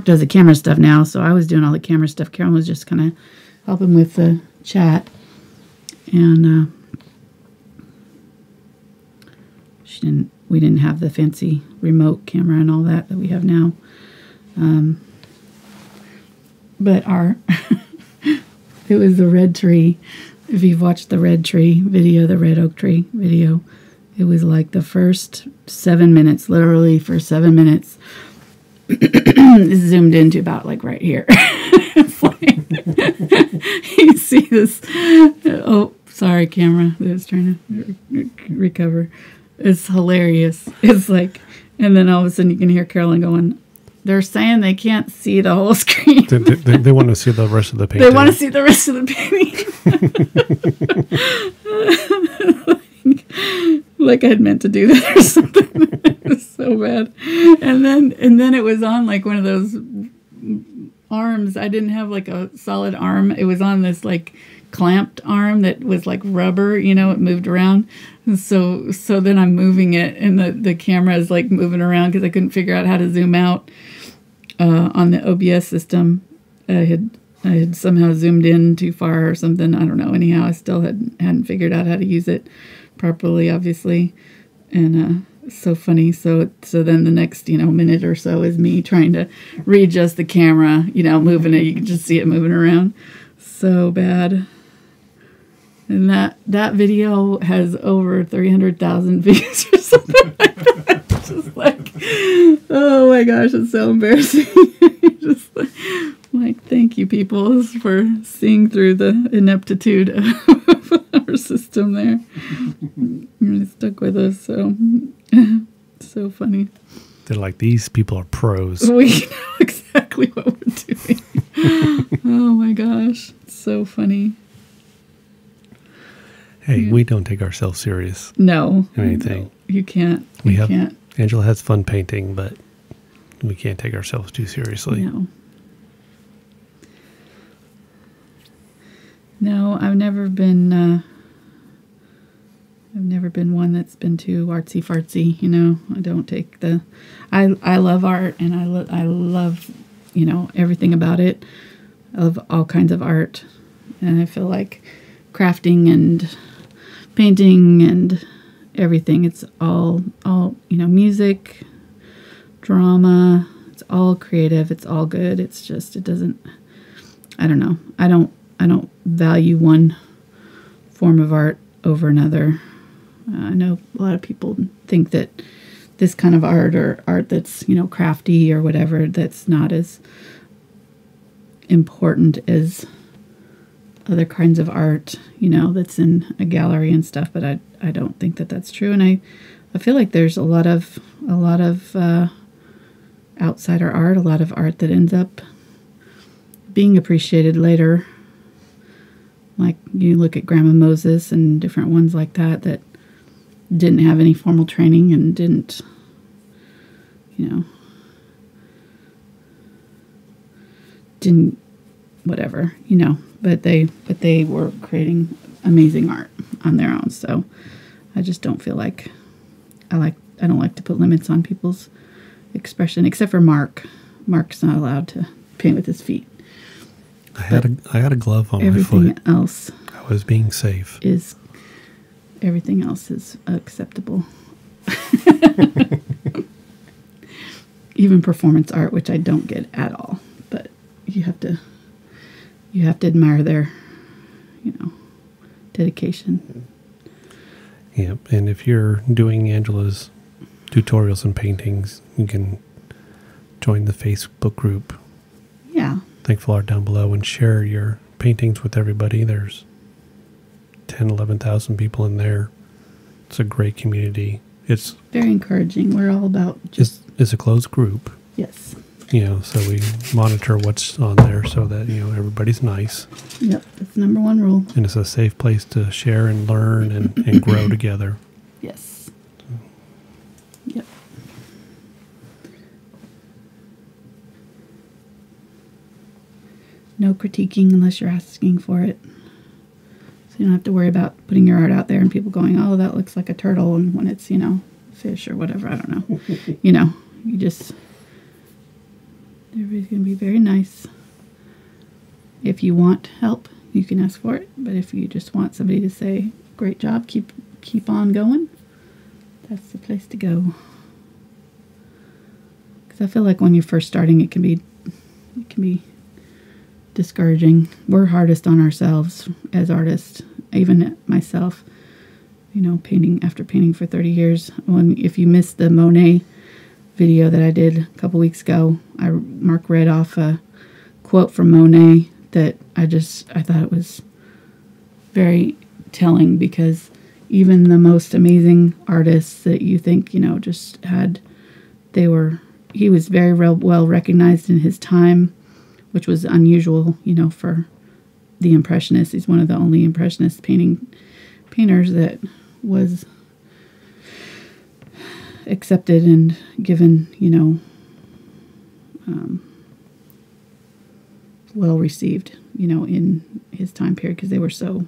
does the camera stuff now, so I was doing all the camera stuff. Carolyn was just kind of helping with the chat, and we didn't have the fancy remote camera and all that we have now. But it was the red tree. If you've watched the red tree video, the red oak tree video, it was like the first 7 minutes, literally for 7 minutes, it's zoomed into about like right here. It's like, you see this, oh, sorry camera, I was trying to recover. It's hilarious. It's like, and then all of a sudden you can hear Carolyn going, they're saying they can't see the whole screen. They want to see the rest of the painting. They want to see the rest of the painting. Like I'd meant to do that or something. It was so bad. And then it was on like one of those arms. I didn't have like a solid arm. It was on this like clamped arm that was like rubber, you know, it moved around. And so then I'm moving it and the camera is like moving around because I couldn't figure out how to zoom out on the OBS system. I had somehow zoomed in too far or something. I don't know. Anyhow, I still hadn't figured out how to use it properly, obviously. And so funny. So then the next, minute or so is me trying to readjust the camera, moving it. You can just see it moving around. So bad. And that video has over 300,000 views or something like that. Just like, oh my gosh, it's so embarrassing. Just like, thank you, people, for seeing through the ineptitude of our system there. Really stuck with us, so so funny. They're like, these people are pros. We know exactly what we're doing. Oh my gosh, it's so funny. Hey, we don't take ourselves serious. No. Or anything. No, you can't. Can't. Angela has fun painting, but we can't take ourselves too seriously. No. No, I've never been. I've never been one that's been too artsy fartsy. You know, I don't take the. I love art, and I love, you know, everything about it. I love all kinds of art, and I feel like crafting and painting and everything. It's all you know, music, drama. It's all creative. It's all good. It's just it doesn't. I don't know. I don't value one form of art over another. I know a lot of people think that this kind of art or art that's, you know, crafty or whatever, that's not as important as other kinds of art, you know, that's in a gallery and stuff. But I don't think that that's true. And I feel like there's a lot of outsider art, a lot of art that ends up being appreciated later. Like you look at Grandma Moses and different ones like that that didn't have any formal training and didn't, you know, didn't whatever, you know, but they were creating amazing art on their own. So I just don't feel like I don't like to put limits on people's expression, except for Mark. Mark's not allowed to paint with his feet. I had a glove on my foot. Everything else I was being safe. Everything else is acceptable. Even performance art, which I don't get at all. But you have to admire their, you know, dedication. Yeah, and if you're doing Angela's tutorials and paintings, you can join the Facebook group. Yeah. Thankful Art down below and share your paintings with everybody. There's 11,000 people in there. It's a great community. It's very encouraging. We're all about just... It's a closed group. Yes. You know, so we monitor what's on there so that, you know, everybody's nice. Yep, that's the number one rule. And it's a safe place to share and learn and grow together. Yes. Yep. No critiquing unless you're asking for it. So you don't have to worry about putting your art out there and people going, oh, that looks like a turtle, and when it's, you know, fish or whatever, I don't know. You know, you just... Everybody's going to be very nice. If you want help, you can ask for it. But if you just want somebody to say, great job, keep on going, that's the place to go. Because I feel like when you're first starting, it can be discouraging. We're hardest on ourselves as artists, even myself. You know, after painting for 30 years. If you missed the Monet video that I did a couple weeks ago, Mark read off a quote from Monet that I thought it was very telling, because even the most amazing artists that you think, you know, just had, he was very well recognized in his time, which was unusual, you know, for the Impressionists. He's one of the only Impressionist painters that was accepted and given, you know, well received, you know, in his time period, because they were so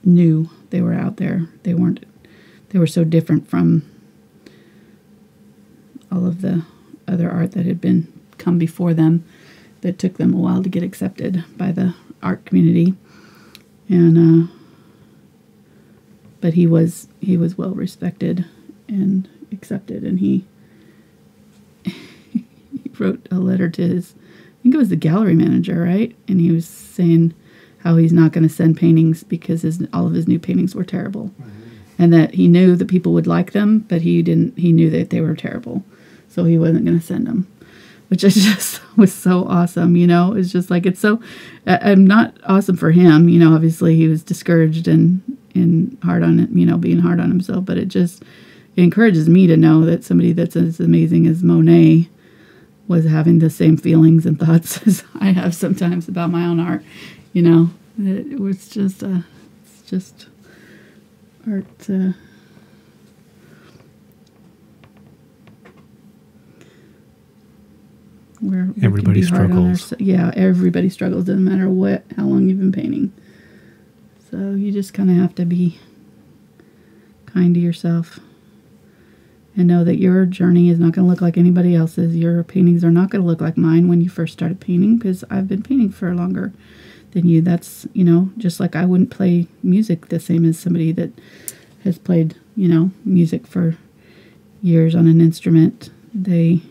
new. They were out there. They were so different from all of the other art that had come before them, that took them a while to get accepted by the art community. And but he was well respected and accepted, and he wrote a letter to I think it was the gallery manager, right? And he was saying how he's not going to send paintings because all of his new paintings were terrible. Mm-hmm. And that he knew that people would like them, but he knew that they were terrible. So he wasn't going to send them, which was so awesome, you know? It's just like, it's so, I'm not awesome for him, you know, obviously he was discouraged and hard on it, you know, being hard on himself, but it encourages me to know that somebody that's as amazing as Monet was having the same feelings and thoughts as I have sometimes about my own art, you know. It was just, it's just art. we Everybody can be hard on struggles. yeah, everybody struggles. Doesn't matter how long you've been painting. So you just kind of have to be kind to yourself and know that your journey is not going to look like anybody else's. Your paintings are not going to look like mine when you first started painting, because I've been painting for longer than you. That's, just like I wouldn't play music the same as somebody that has played, music for years on an instrument. They've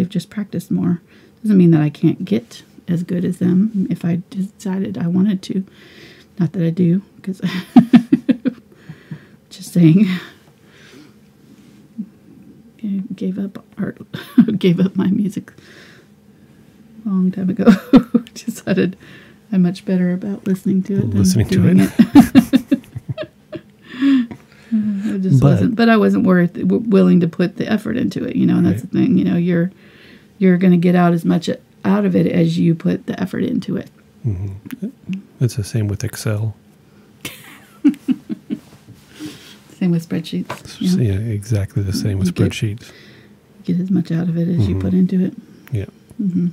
just practiced more. Doesn't mean that I can't get as good as them if I decided I wanted to. Not that I do, because just saying. I gave up art, gave up my music a long time ago. Decided I'm much better about listening to it than doing it. I just wasn't, but I wasn't willing to put the effort into it. That's the thing. You're going to get out as much out of it as you put the effort into it. Mm-hmm. It's the same with Excel. Same with spreadsheets. Yeah, exactly the same with spreadsheets. Get as much out of it as you put into it. Yeah. Mm-hmm.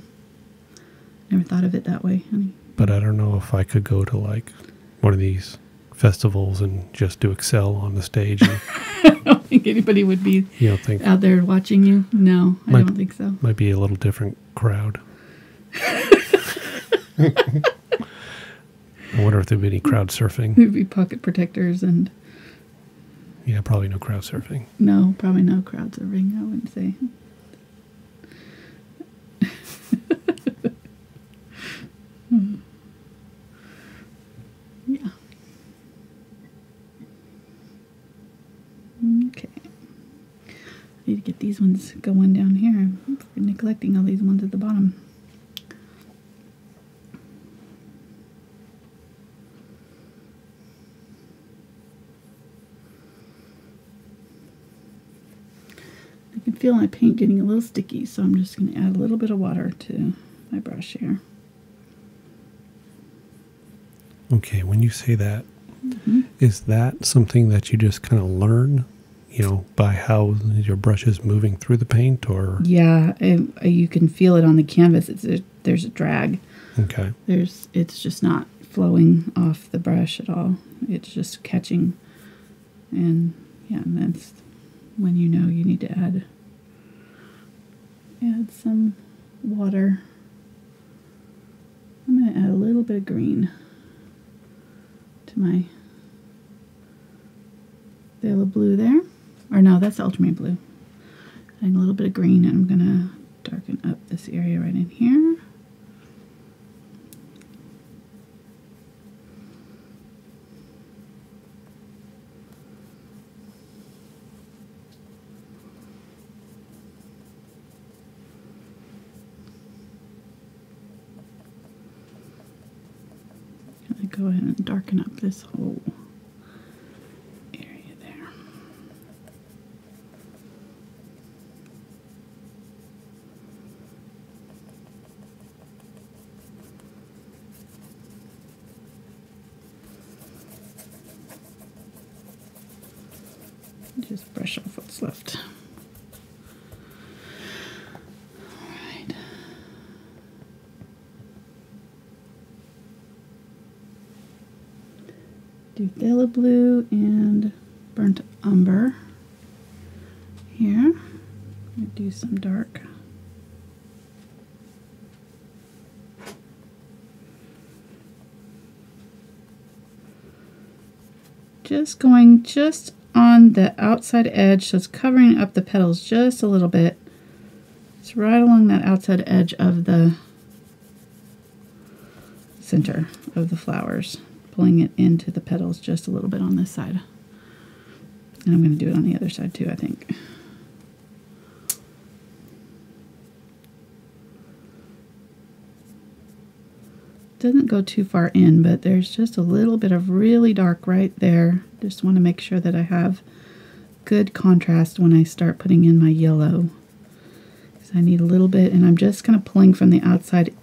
Never thought of it that way, honey. But I don't know if I could go to like one of these festivals and just do Excel on the stage. And, I don't think anybody would be out there watching you. No, I don't think so. Might be a little different crowd. I wonder if there'd be any crowd surfing. There'd be pocket protectors and... Yeah, probably no crowd surfing. No, probably no crowd surfing, I wouldn't say. Yeah. Okay. I need to get these ones going down here. I'm neglecting all these ones at the bottom. I can feel my paint getting a little sticky, so I'm just going to add a little bit of water to my brush here. Okay, when you say that, is that something that you just kind of learn, by how your brush is moving through the paint, or? Yeah, you can feel it on the canvas. There's a drag. Okay. It's just not flowing off the brush at all. It's just catching, and that's when you know you need to add some water. I'm going to add a little bit of green to my Phthalo blue there. Or no, that's ultramarine blue. Adding a little bit of green, and I'm going to darken up this area right in here. Go ahead and darken up this whole area there. Just brush off what's left. Do Phthalo blue and burnt umber here. I'm going to do some dark. Just going just on the outside edge, so it's covering up the petals just a little bit. It's right along that outside edge of the center of the flowers. Pulling it into the petals just a little bit on this side. And I'm going to do it on the other side too, I think. Doesn't go too far in, but there's just a little bit of really dark right there. Just want to make sure that I have good contrast when I start putting in my yellow. Because I need a little bit, and I'm just kind of pulling from the outside,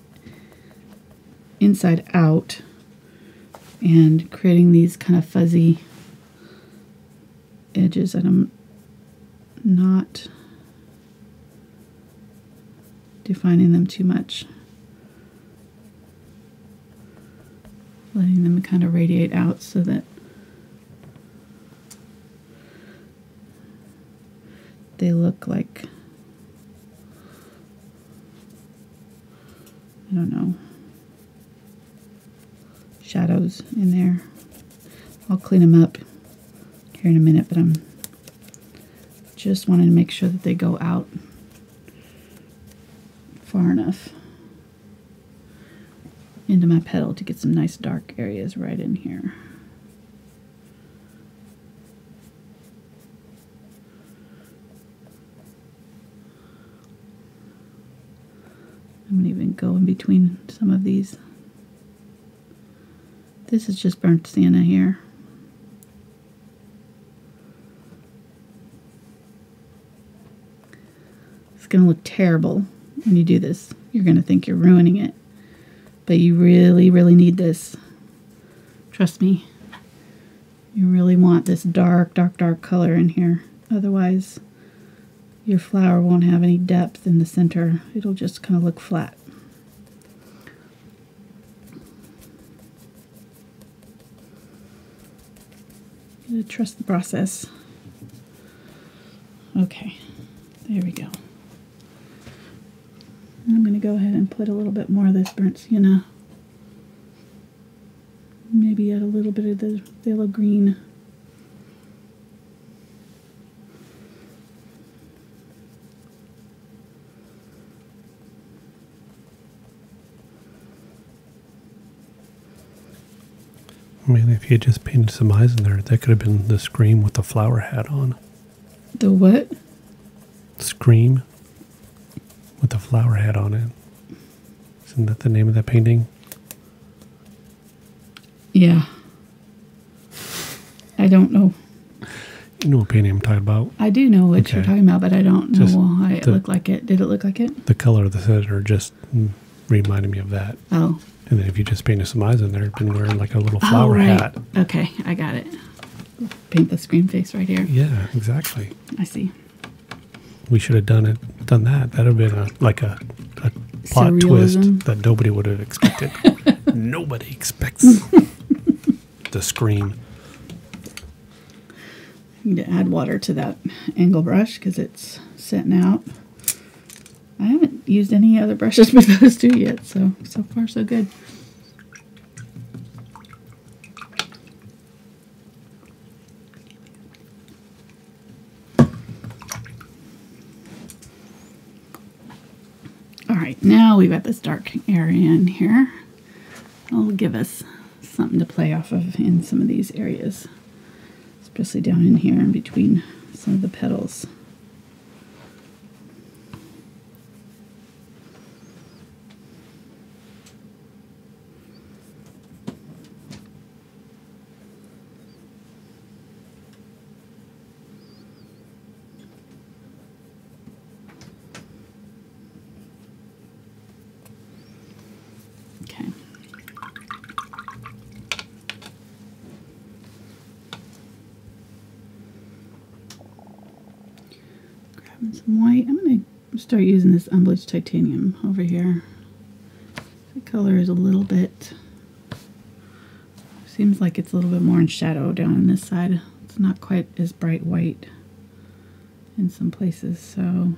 inside out, and creating these kind of fuzzy edges that I'm not defining them too much. Letting them kind of radiate out so that they look like, I don't know, shadows in there. I'll clean them up here in a minute, but I'm just wanting to make sure that they go out far enough into my petal to get some nice dark areas right in here. I'm going to even go in between some of these. This is just burnt sienna here. It's going to look terrible when you do this. You're going to think you're ruining it. But you really, really need this. Trust me. You really want this dark, dark, dark color in here. Otherwise, your flower won't have any depth in the center. It'll just kind of look flat. You gotta trust the process. Okay, there we go. I'm going to go ahead and put a little bit more of this burnt sienna. Maybe add a little bit of the phthalo green. I mean, if you had just painted some eyes in there, that could have been the Scream with the flower hat on. The what? Scream with the flower hat on it. Isn't that the name of that painting? Yeah. I don't know. You know what painting I'm talking about? I do know what you're talking about, but I don't know why it looked like it. Did it look like it? The color of the center just reminded me of that. Oh. And then if you just painted some eyes in there, it'd been wearing like a little flower hat. Okay, I got it. Paint the Scream face right here. Yeah, exactly. I see. We should have done that. That'd have been a plot Surrealism. twist that nobody would have expected. Nobody expects the Scream. I need to add water to that angle brush because it's setting out. I haven't used any other brushes with those two yet, so far so good. All right, now we've got this dark area in here. It'll give us something to play off of in some of these areas, especially down in here in between some of the petals. Okay. Grabbing some white. I'm going to start using this unbleached titanium over here. The color is a little bit, seems like it's a little bit more in shadow down on this side. It's not quite as bright white in some places, so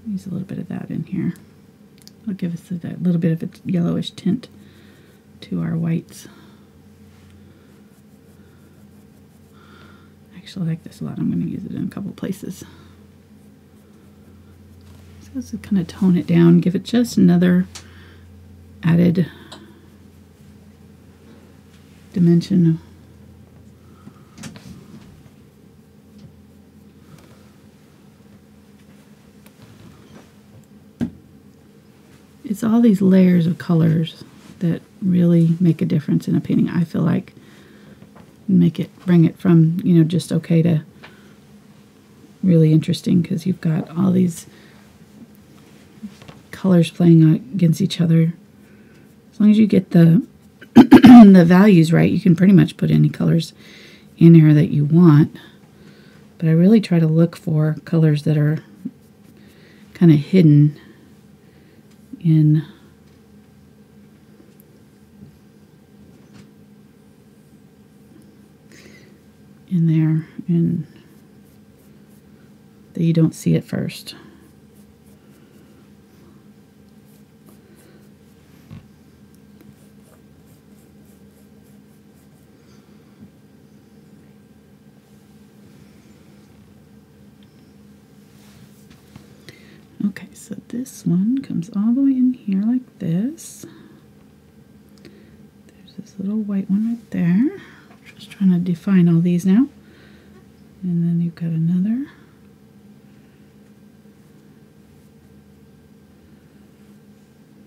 use a little bit of that in here. It'll give us that little bit of a yellowish tint to our whites. Actually, I like this a lot. I'm going to use it in a couple places. So let's kind of tone it down, give it just another added dimension. It's all these layers of colors that really make a difference in a painting, I feel like. Bring it from, just okay to really interesting, because you've got all these colors playing against each other. As long as you get the the values right, you can pretty much put any colors in here that you want. But I really try to look for colors that are kind of hidden in there, and that you don't see it first. Okay, so this one comes all the way in here like this. There's this little white one right there. Just trying to define all these now. And then you've got another.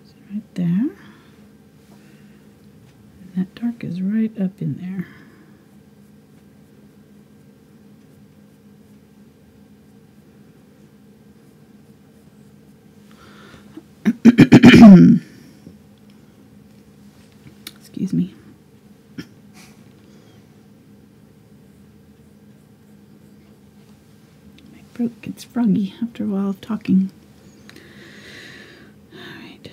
It's right there. And that dark is right up in there. Excuse me. My throat gets froggy after a while of talking. All right.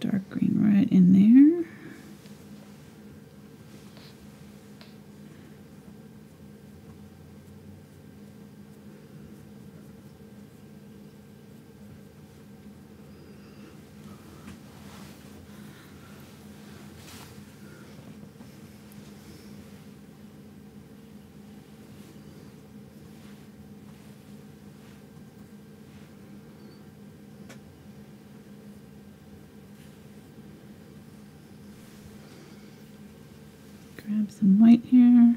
Dark green right in there. Grab some white here.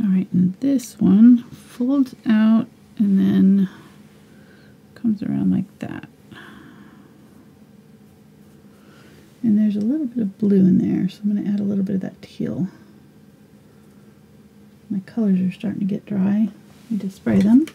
Alright, and this one folds out and then comes around like that. And there's a little bit of blue in there, so I'm going to add a little bit of that teal. My colors are starting to get dry. I need to spray them.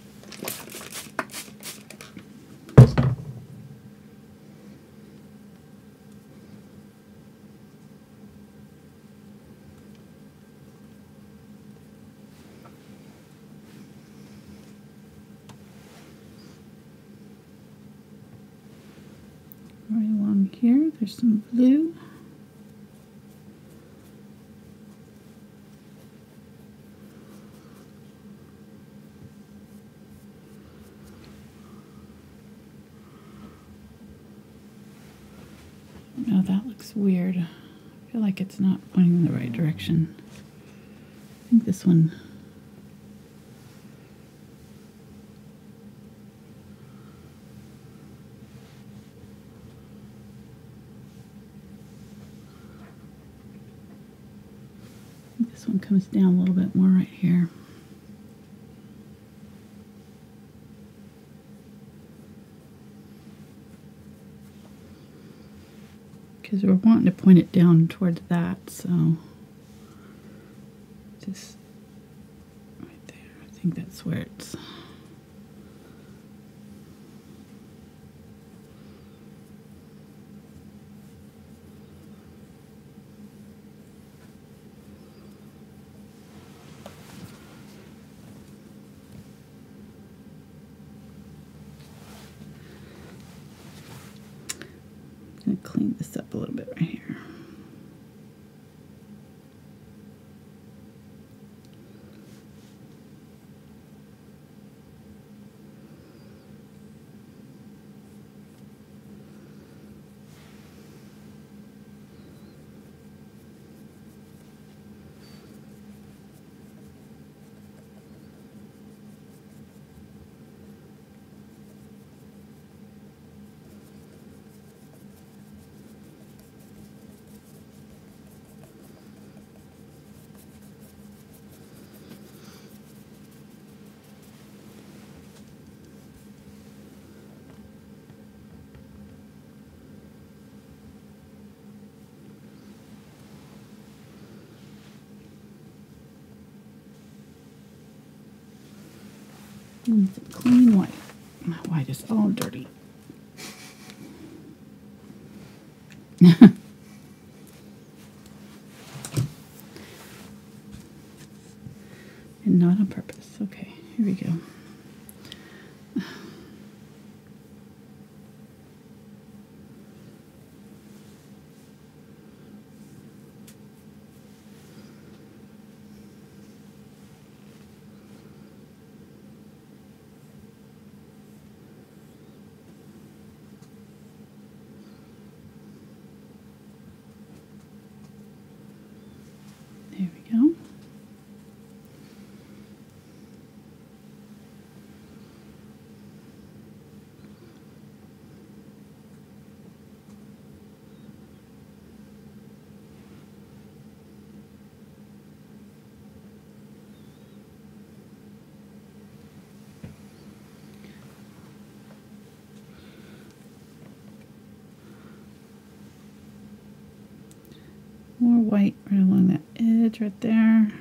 Right along here, there's some blue. Now that looks weird. I feel like it's not pointing in the right direction. I think this one. This one comes down a little bit more right here. Because we're wanting to point it down towards that, so just right there. I think that's where it's. I'm going to clean this up a little bit right here. And some clean white. My white is all dirty. And not on purpose. Okay, here we go. There we go. More white right along that edge right there.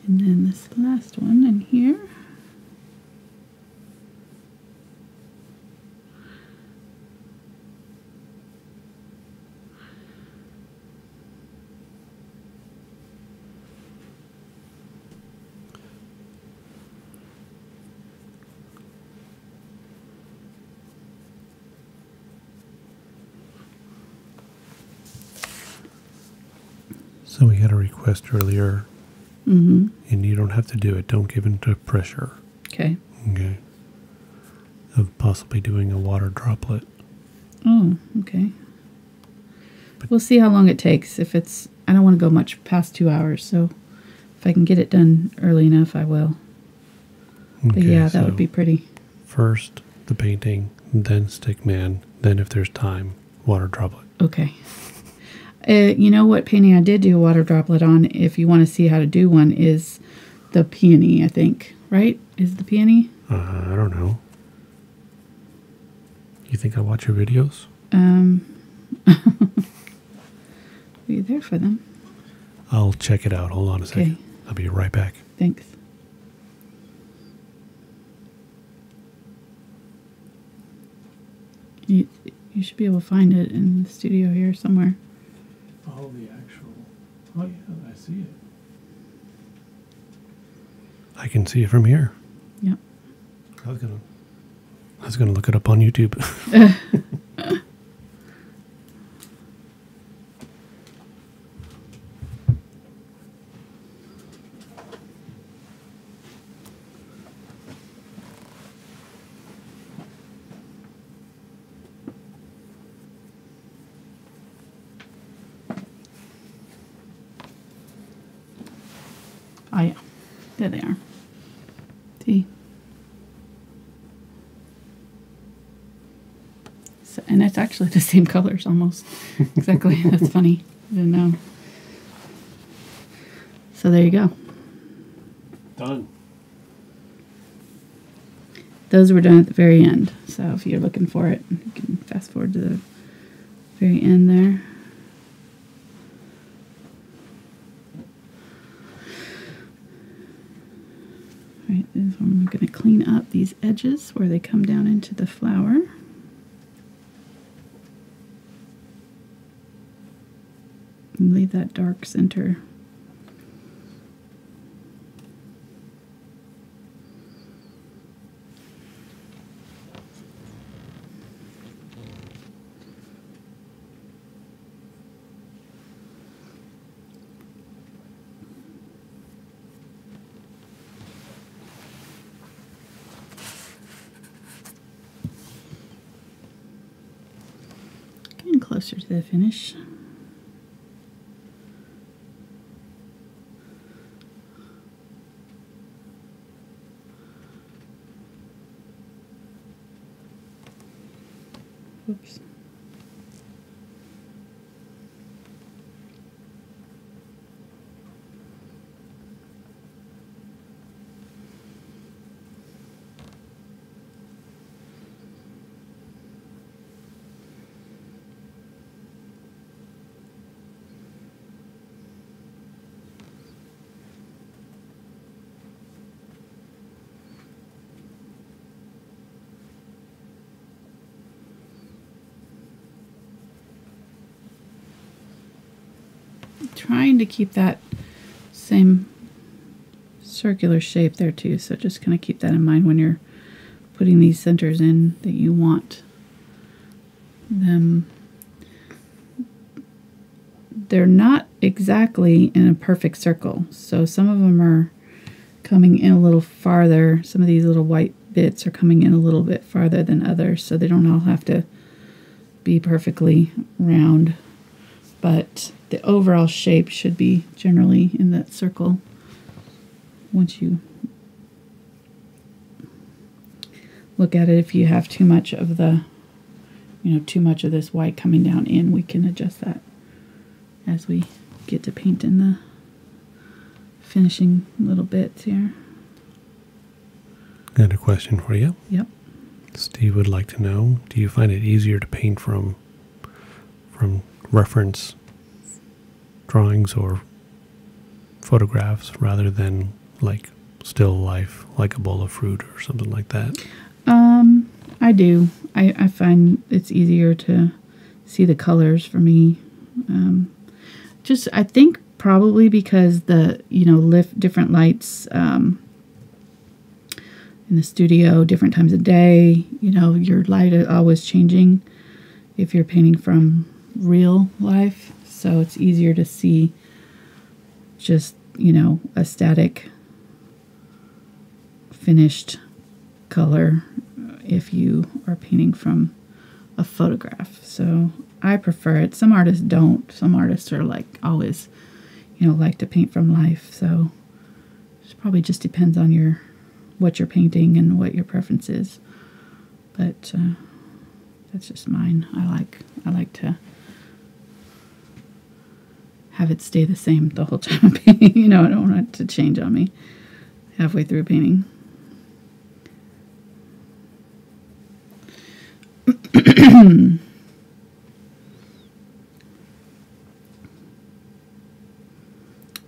And then this last one in here. So we had a request earlier, Mm-hmm. and you don't have to do it. Don't give into pressure. Okay. Okay. Of possibly doing a water droplet. Oh, okay. We'll see how long it takes. If it's, I don't want to go much past 2 hours, so if I can get it done early enough, I will. But Okay, yeah, that so would be pretty. first the painting, then stickman, then if there's time, water droplet. Okay. You know what painting I did do a water droplet on, if you want to see how to do one, is the peony, I think. Right? Is the peony? I don't know. You think I watch your videos? Are you there for them? I'll check it out. Hold on a second. Okay. I'll be right back. Thanks. You should be able to find it in the studio here somewhere. Oh, the actual. Oh, yeah, I see it. I can see it from here. Yep. I was gonna look it up on YouTube. Oh, yeah. There they are. See? So, and it's actually the same colors almost. Exactly. That's funny. I didn't know. So there you go. Done. Those were done at the very end. So if you're looking for it, you can fast forward to the very end there. Right, this one I'm going to clean up these edges where they come down into the flower. And leave that dark center. Getting closer to the finish. Oops. trying to keep that same circular shape there too. So just kind of keep that in mind when you're putting these centers in, that you want them. They're not exactly in a perfect circle. So some of them are coming in a little farther. Some of these little white bits are coming in a little bit farther than others, so they don't all have to be perfectly round. But the overall shape should be generally in that circle once you look at it. If you have too much of the, too much of this white coming down in, we can adjust that as we get to painting the finishing little bits here. Got a question for you. Yep. Steve would like to know, do you find it easier to paint from reference drawings or photographs rather than like still life, like a bowl of fruit or something like that? I do. I find it's easier to see the colors for me. I think probably because the, lift different lights in the studio, different times of day, your light is always changing if you're painting from real life. So it's easier to see just, a static finished color if you are painting from a photograph. So I prefer it. Some artists don't. Some artists are like always, like to paint from life. So it probably just depends on what you're painting and what your preference is. But that's just mine. I like to have it stay the same the whole time I'm painting. I don't want it to change on me halfway through painting.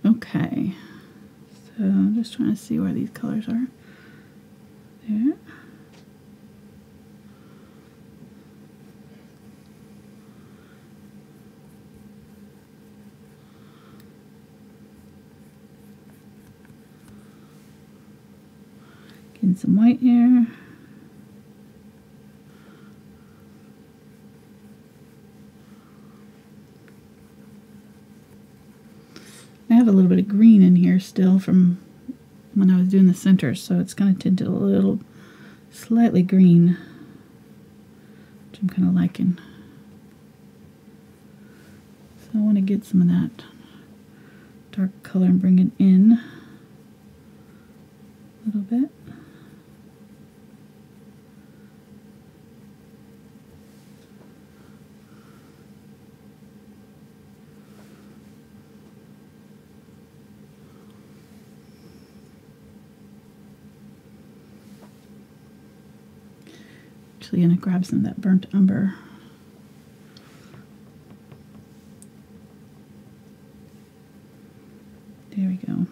Okay, so I'm just trying to see where these colors are. There. Getting some white here. I have a little bit of green in here still from when I was doing the center, so it's kind of tinted a little slightly green, which I'm kind of liking. So I want to get some of that dark color and bring it in a little bit. Actually going to grab some of that burnt umber. There we go.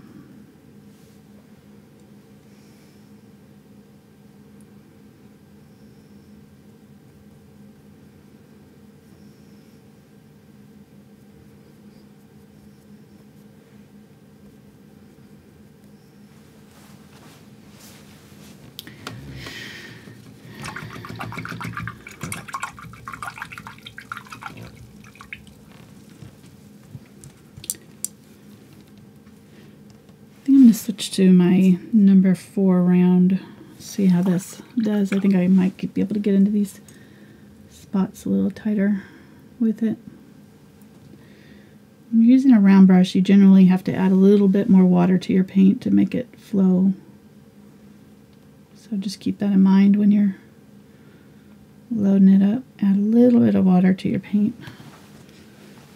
Switch to my number 4 round, see how this does. I think I might be able to get into these spots a little tighter with it. When you're using a round brush, you generally have to add a little bit more water to your paint to make it flow. So just keep that in mind when you're loading it up. Add a little bit of water to your paint.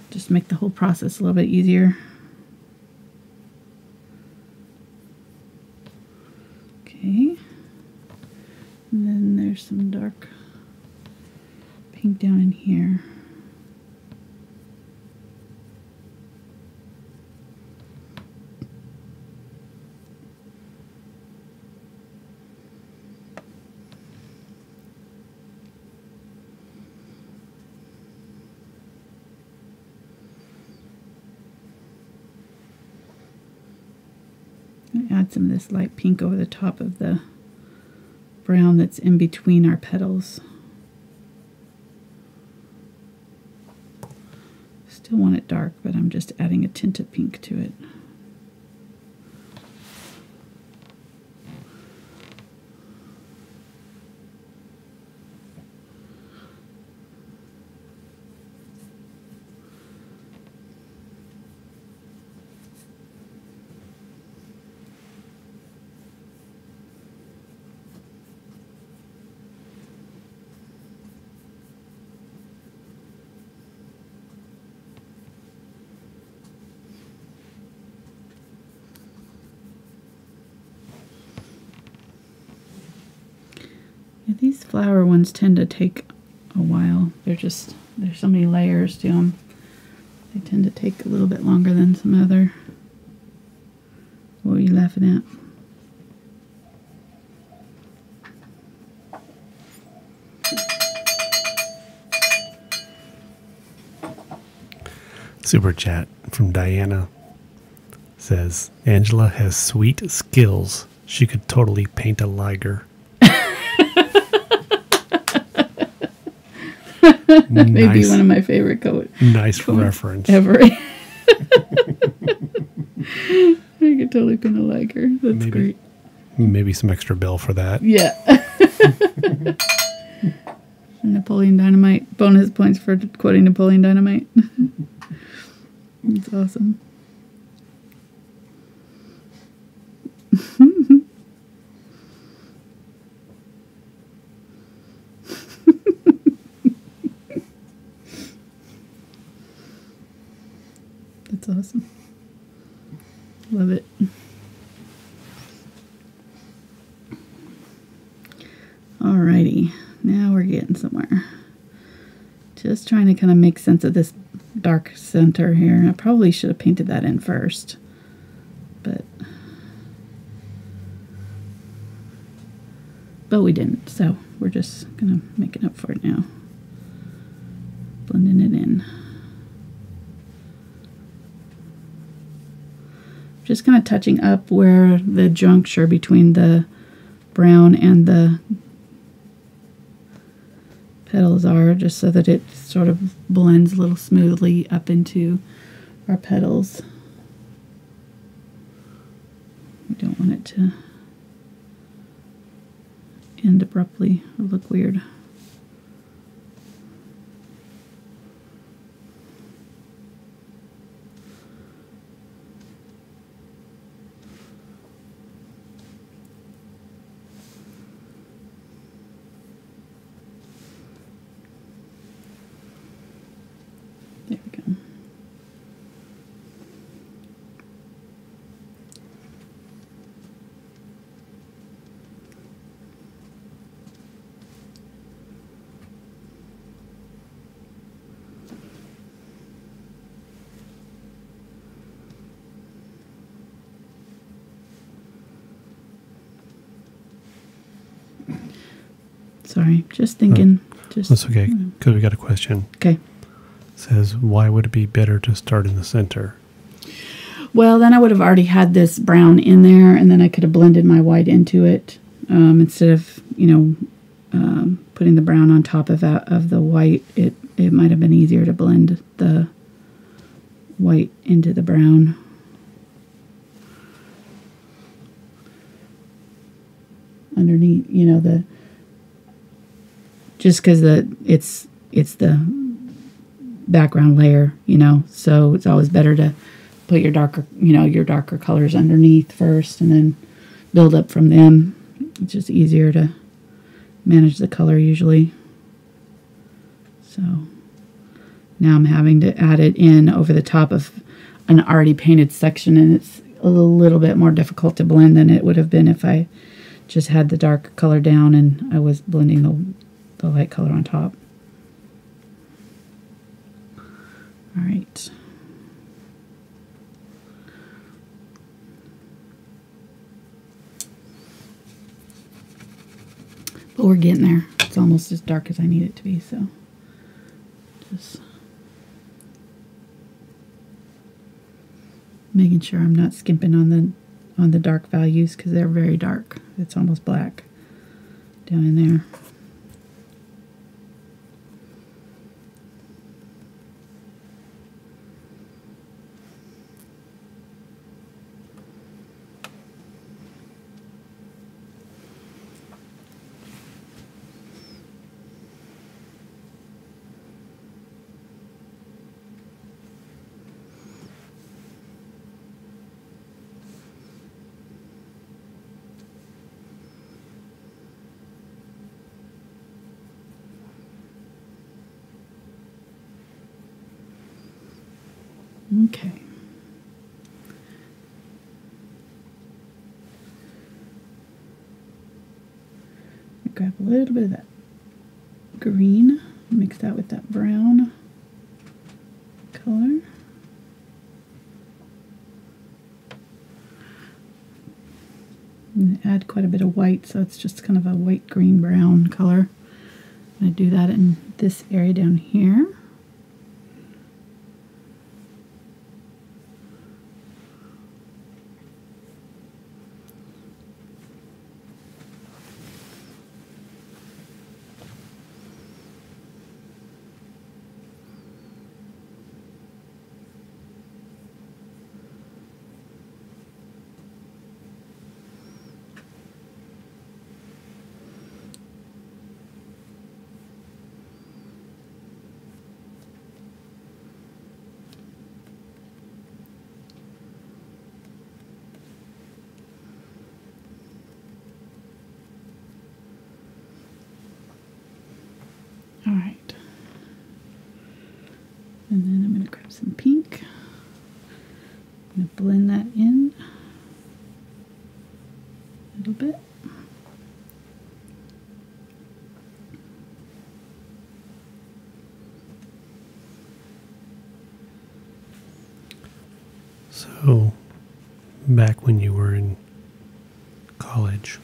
Just make the whole process a little bit easier. Okay, and then there's some dark pink down in here. add some of this light pink over the top of the brown that's in between our petals. Still want it dark, but I'm just adding a tint of pink to it. Yeah, these flower ones tend to take a while. There's so many layers to them. They tend to take a little bit longer than some other. What are you laughing at? Super chat from Diana says, Angela has sweet skills. She could totally paint a liger. Maybe Nice. one of my favorite quotes Nice reference. ever. I could totally pin a liker. That's great. Maybe some extra bill for that. Yeah. Napoleon Dynamite. Bonus points for quoting Napoleon Dynamite. It's awesome. That's awesome. Love it. Alrighty, now we're getting somewhere. Just trying to kind of make sense of this dark center here. I probably should have painted that in first, but we didn't, so we're just gonna make it up for it now. Blending it in. Just kind of touching up where the juncture between the brown and the petals are, just so that it sort of blends a little smoothly up into our petals. We don't want it to end abruptly or look weird. There we go. Sorry, just thinking. That's okay, because we got a question. Okay. It says, why would it be better to start in the center? Well, then I would have already had this brown in there, and then I could have blended my white into it instead of, putting the brown on top of the white. It might have been easier to blend the white into the brown. Underneath, just because it's the background layer, so it's always better to put your darker colors underneath first and then build up from them. It's just easier to manage the color usually. So now I'm having to add it in over the top of an already painted section, and it's a little bit more difficult to blend than it would have been if I just had the dark color down and I was blending the light color on top. All right. But we're getting there. It's almost as dark as I need it to be, so just making sure I'm not skimping on the on the dark values because they're very dark. It's almost black down in there. Okay. Grab a little bit of that green, mix that with that brown color. And add quite a bit of white, so it's just kind of a white, green, brown color. I'm going to do that in this area down here. All right, and then I'm going to grab some pink. I'm going to blend that in a little bit. So, back when you were in college,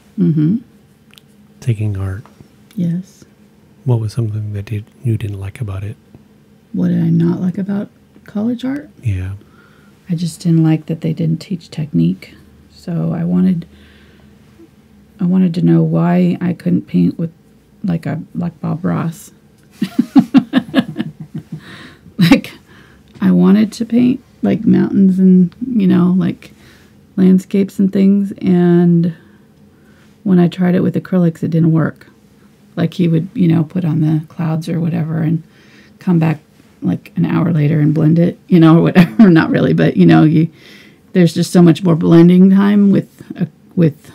taking art, Yes. what was something that you didn't like about it? What did I not like about college art? Yeah. I just didn't like that they didn't teach technique. So I wanted to know why I couldn't paint with like Bob Ross. Like I wanted to paint like mountains and, like landscapes and things, and when I tried it with acrylics it didn't work. Like he would, put on the clouds or whatever and come back like an hour later and blend it, or whatever. Not really, but there's just so much more blending time with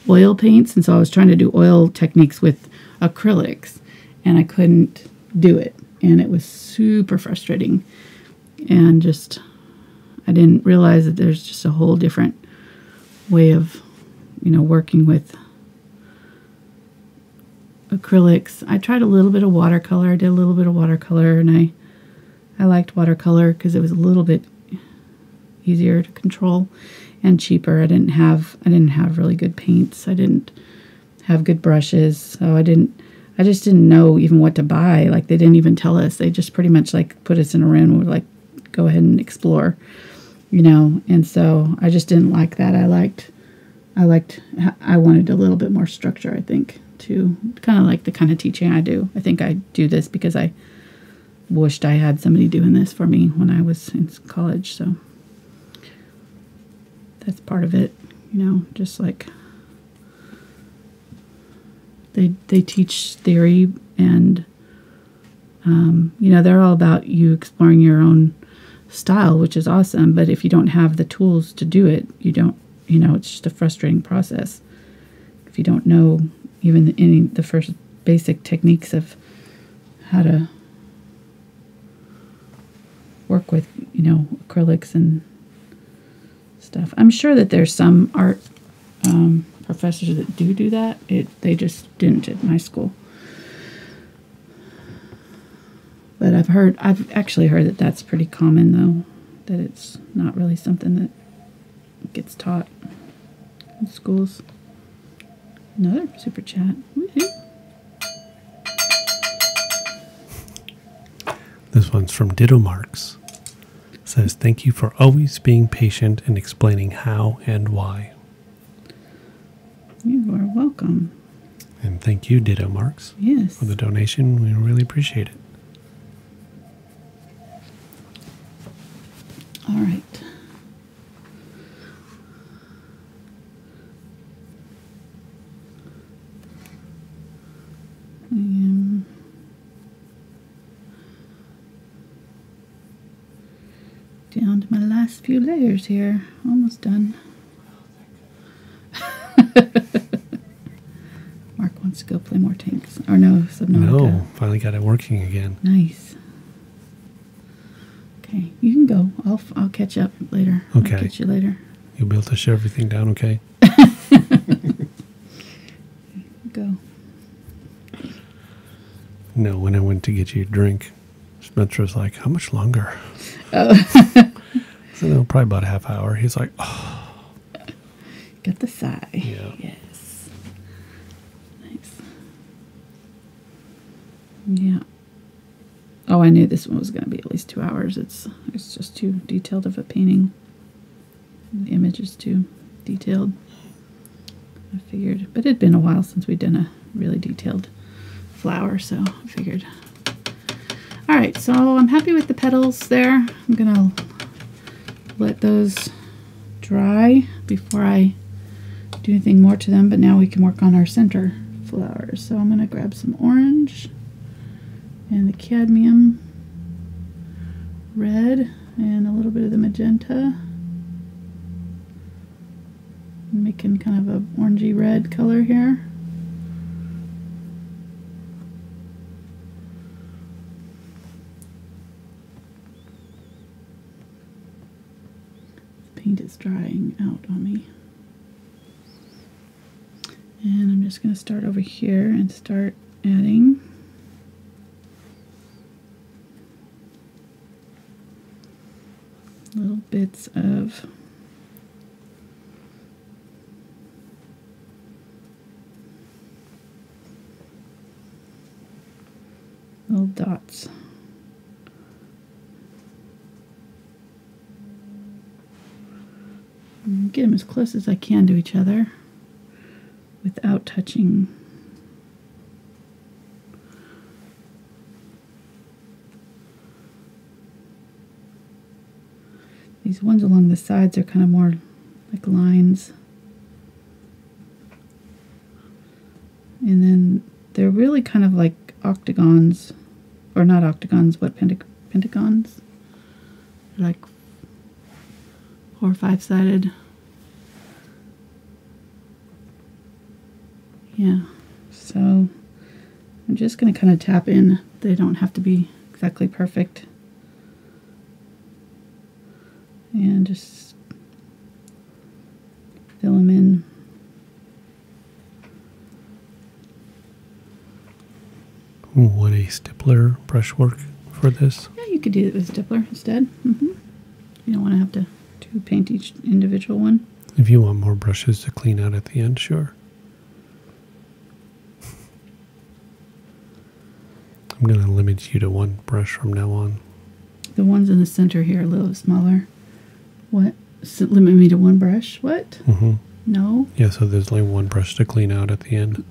oil paints, and so I was trying to do oil techniques with acrylics, and I couldn't do it, and it was super frustrating. And just I didn't realize that there's just a whole different way of, working with acrylics. I tried a little bit of watercolor. I did a little bit of watercolor, and I liked watercolor because it was a little bit easier to control and cheaper. I didn't have really good paints. I didn't have good brushes, so I just didn't know even what to buy. Like they didn't even tell us. They just pretty much like put us in a room and would like go ahead and explore, and so I just didn't like that. I wanted a little bit more structure, I think, to kind of like the kind of teaching I do. I think I do this because I wished I had somebody doing this for me when I was in college, so that's part of it, just like they teach theory, and they're all about you exploring your own style, which is awesome, but if you don't have the tools to do it, you don't, it's just a frustrating process if you don't know even the first basic techniques of how to work with, acrylics and stuff. I'm sure that there's some art professors that do that. They just didn't at my school. But I've actually heard that that's pretty common, though, that it's not really something that gets taught in schools. Another super chat. Woo-hoo. This one's from Ditto Marks. says, thank you for always being patient and explaining how and why. You are welcome. And thank you, Ditto Marks, Yes. for the donation. We really appreciate it. All right. Down to my last few layers here. Almost done. Mark wants to go play more tanks. Or no, Subnautica. No, finally got it working again. Nice. Okay, you can go. I'll catch up later. Okay. I'll catch you later. You'll be able to shut everything down, okay? Go. No, when I went to get you a drink, Spencer was like, how much longer? Oh. So, no, probably about a half hour. He's like, oh. Got the sigh. Yeah. Yes. Nice. Yeah. Oh, I knew this one was going to be at least 2 hours. It's just too detailed of a painting. The image is too detailed. I figured, but it'd been a while since we'd done a really detailed flower, so I figured. All right, so I'm happy with the petals there. I'm gonna let those dry before I do anything more to them, but now we can work on our center flowers. So I'm gonna grab some orange and the cadmium red and a little bit of the magenta. I'm making kind of a orangey red color here. The paint is drying out on me. And I'm just going to start over here and start adding little bits of little dots. And get them as close as I can to each other without touching. These ones along the sides are kind of more like lines. And then they're really kind of like octagons, or not octagons, but pentagons. They're like 4 or 5 sided. Yeah, so I'm just going to kind of tap in. They don't have to be exactly perfect. And just fill them in. Would a stippler brush work for this? Yeah, you could do it with a stippler instead. You don't want to have to paint each individual one. If you want more brushes to clean out at the end, sure. I'm going to limit you to one brush from now on. The ones in the center here are a little smaller. What? So limit me to one brush? What? Mm-hmm. No? Yeah, so there's only one brush to clean out at the end.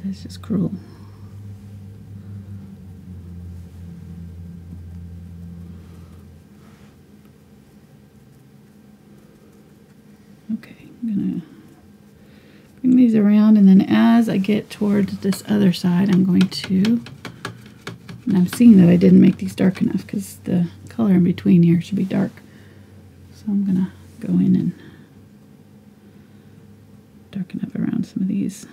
That's just cruel. Okay, I'm gonna bring these around, and then as I get towards this other side, I'm going to, and I'm seeing that I didn't make these dark enough because the color in between here should be dark. So I'm gonna go in and darken up around some of these.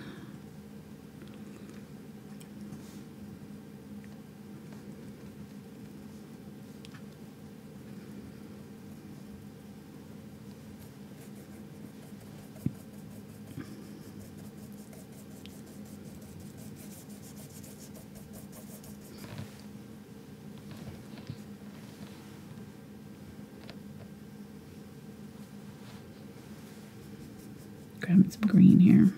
Grabbing some green here.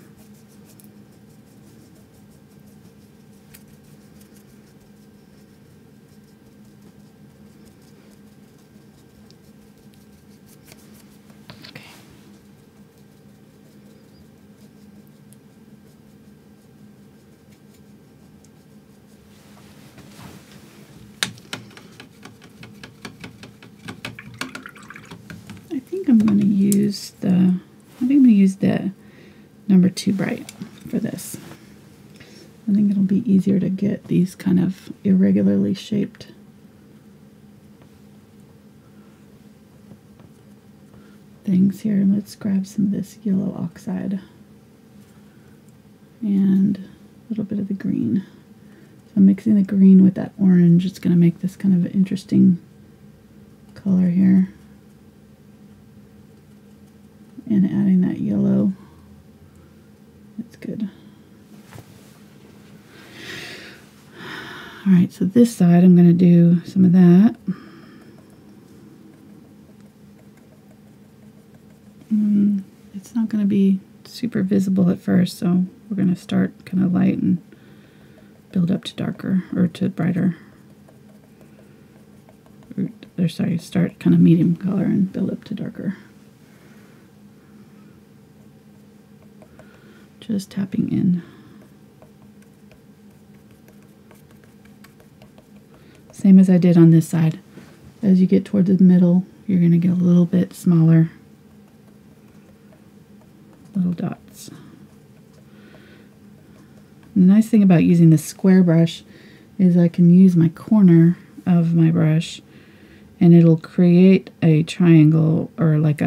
think I'm going to use the number 2 bright for this. I think it'll be easier to get these kind of irregularly shaped things here. Let's grab some of this yellow oxide and a little bit of the green. So I'm mixing the green with that orange. It's going to make this kind of an interesting color here. And adding that yellow. That's good. Alright, so this side I'm going to do some of that. It's not going to be super visible at first, so we're going to start kind of light and build up to darker, or to brighter. Or sorry, start kind of medium color and build up to darker. Just tapping in. Same as I did on this side. As you get towards the middle, you're going to get a little bit smaller little dots. And the nice thing about using the square brush is I can use my corner of my brush and it'll create a triangle, or like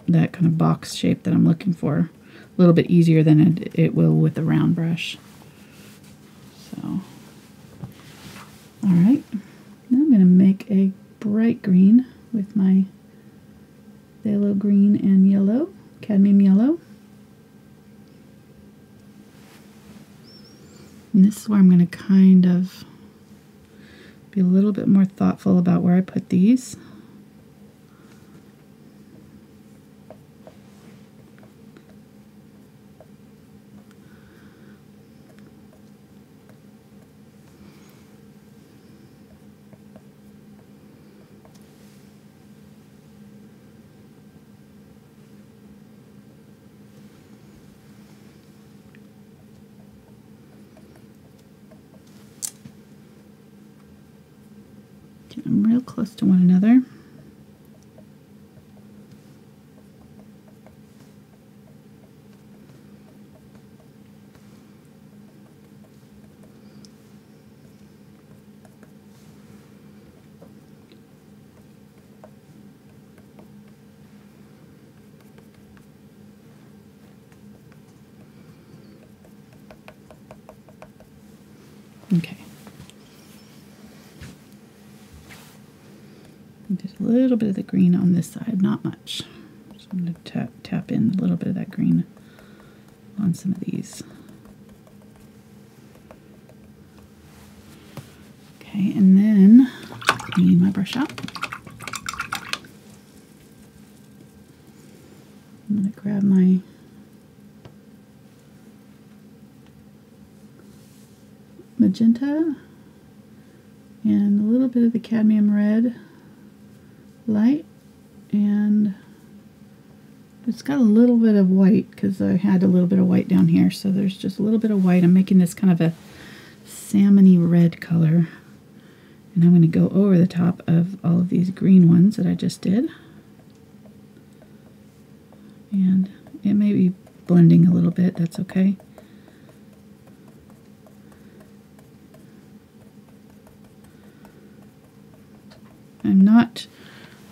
that kind of box shape that I'm looking for, a little bit easier than it will with a round brush. So, alright, now I'm going to make a bright green with my phthalo green and yellow, cadmium yellow. And this is where I'm going to kind of be a little bit more thoughtful about where I put these. Get them real close to one another. Okay. Just a little bit of the green on this side, not much. So I'm going to tap in a little bit of that green on some of these. Okay, and then clean my brush out. I'm going to grab my magenta and a little bit of the cadmium red light, and it's got a little bit of white because I had a little bit of white down here, so there's just a little bit of white. I'm making this kind of a salmony red color, and I'm going to go over the top of all of these green ones that I just did, and it may be blending a little bit, that's okay.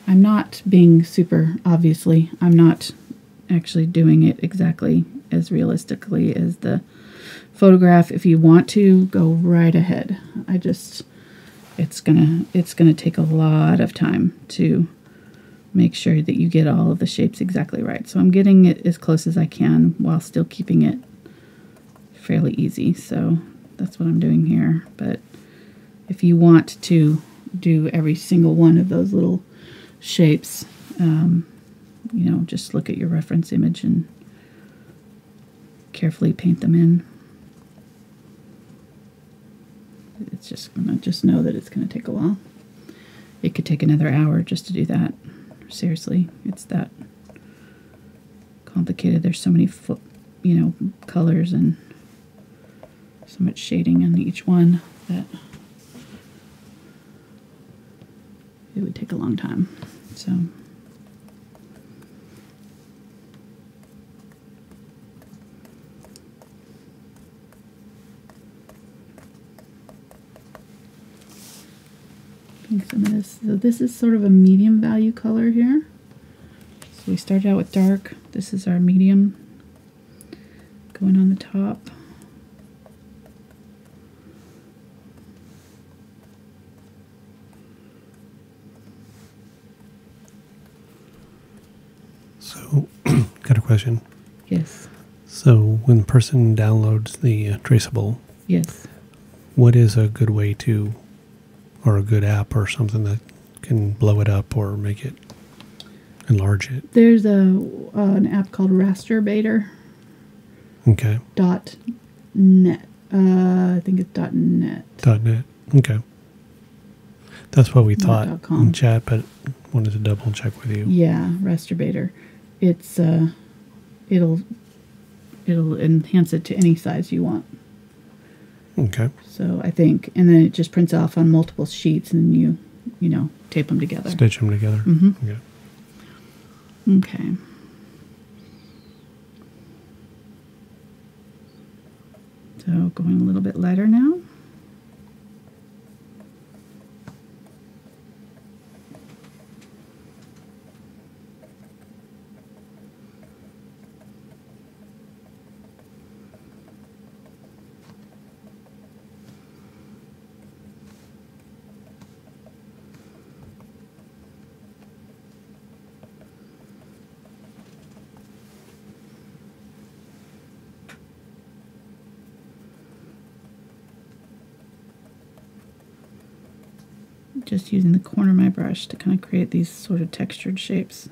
I'm not being super, obviously, I'm not actually doing it exactly as realistically as the photograph. If you want to, go right ahead. It's gonna take a lot of time to make sure that you get all of the shapes exactly right. So I'm getting it as close as I can while still keeping it fairly easy. So that's what I'm doing here. But if you want to do every single one of those little shapes, you know, just look at your reference image and carefully paint them in. It's just gonna know that it's gonna take a while. It could take another hour just to do that. Seriously, it's that complicated. There's so many colors and so much shading in each one that it would take a long time. So. Some of this. So this is sort of a medium value color here. So we started out with dark. This is our medium going on the top. So, got a question. Yes. So when the person downloads the Traceable, Yes. what is a good way to, or a good app or something that can blow it up or make it, enlarge it? There's an app called Rasterbator. Okay. .net. I think it's .net. .net. Okay. That's what we thought Not .com. in chat, but wanted to double check with you. Yeah, Rasterbator. It's it'll enhance it to any size you want. Okay. So I think, and then it just prints off on multiple sheets, and then you know, tape them together. Stitch them together. Mm-hmm. Okay. Okay. So going a little bit lighter now. Just using the corner of my brush to kind of create these sort of textured shapes.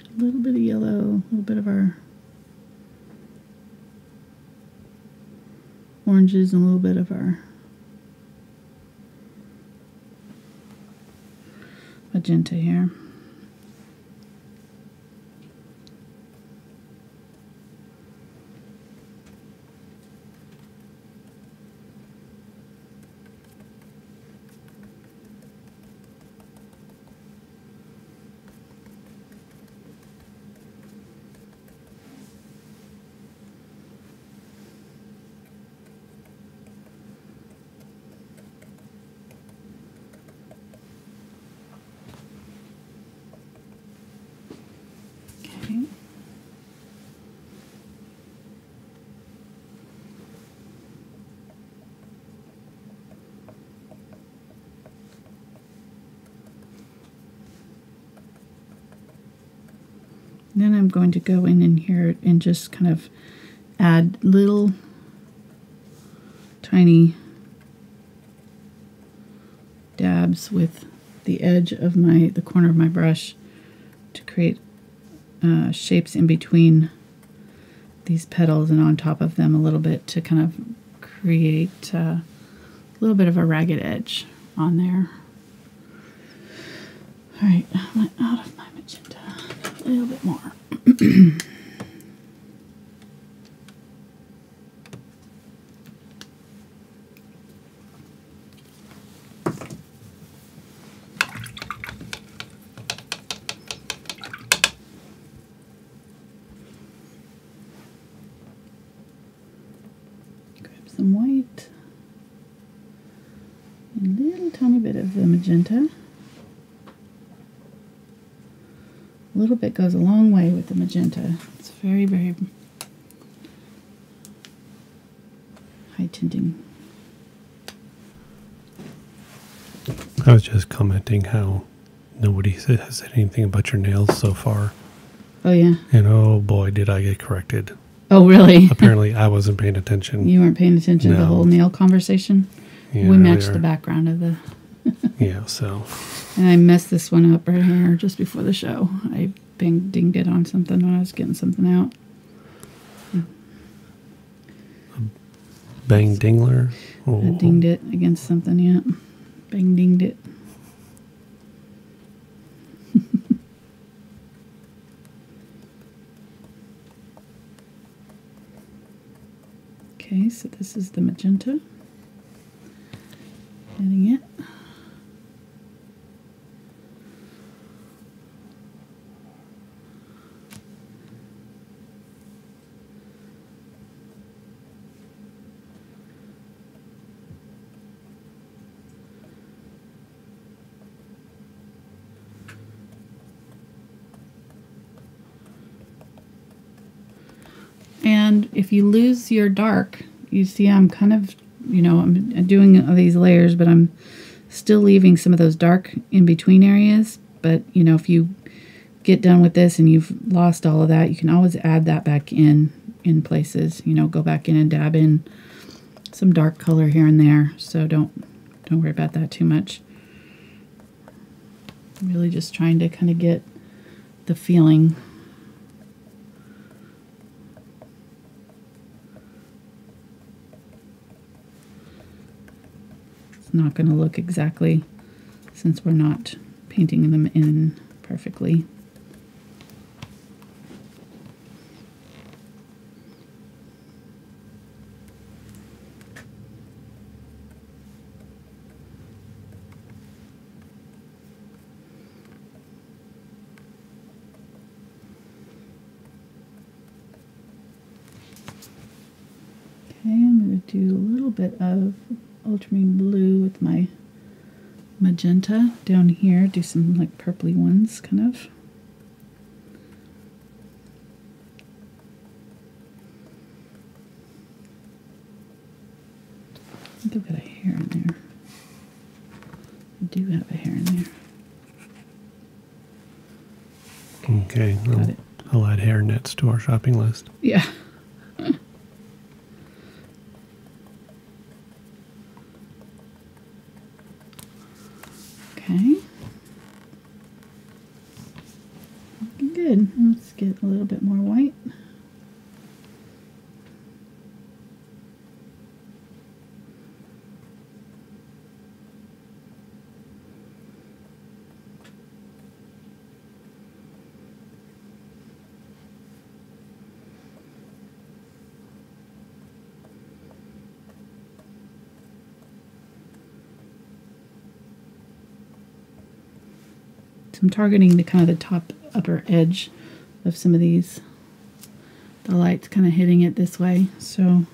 A little bit of yellow, a little bit of our oranges, and a little bit of our magenta here. Okay. Then I'm going to go in here and just kind of add little tiny dabs with the edge of the corner of my brush to create shapes in between these petals and on top of them a little bit to kind of create a little bit of a ragged edge on there. All right, I went out of my magenta a little bit more. Grab some white and a little tiny bit of the magenta. A little bit goes a long way with the magenta. It's very, very high tinting. I was just commenting how nobody has said anything about your nails so far. Oh, yeah. And oh boy, did I get corrected. Oh, really? Apparently I wasn't paying attention. You weren't paying attention to the No. whole nail conversation? Yeah, We matched earlier. the background of the... Yeah, so And I messed this one up right here just before the show. I dinged it on something when I was getting something out. bang dingler. Oh, I dinged it against something, yeah. Bang dinged it. Okay, Okay, so this is the magenta. Getting it. And if you lose your dark, you see I'm kind of, you know, I'm doing these layers, but I'm still leaving some of those dark in between areas. But, you know, if you get done with this and you've lost all of that, you can always add that back in places, you know, go back in and dab in some dark color here and there. So don't worry about that too much. I'm really just trying to kind of get the feeling. Not going to look exactly since we're not painting them in perfectly. Okay, I'm going to do a little bit of ultramarine blue with my magenta down here. Do some like purpley ones, kind of. I think I've got a hair in there. I do have a hair in there. Okay, I'll add hair nets to our shopping list. Yeah. Okay. Looking good. Let's get a little bit more white. So I'm targeting the kind of the top upper edge of some of these. The light's kind of hitting it this way, so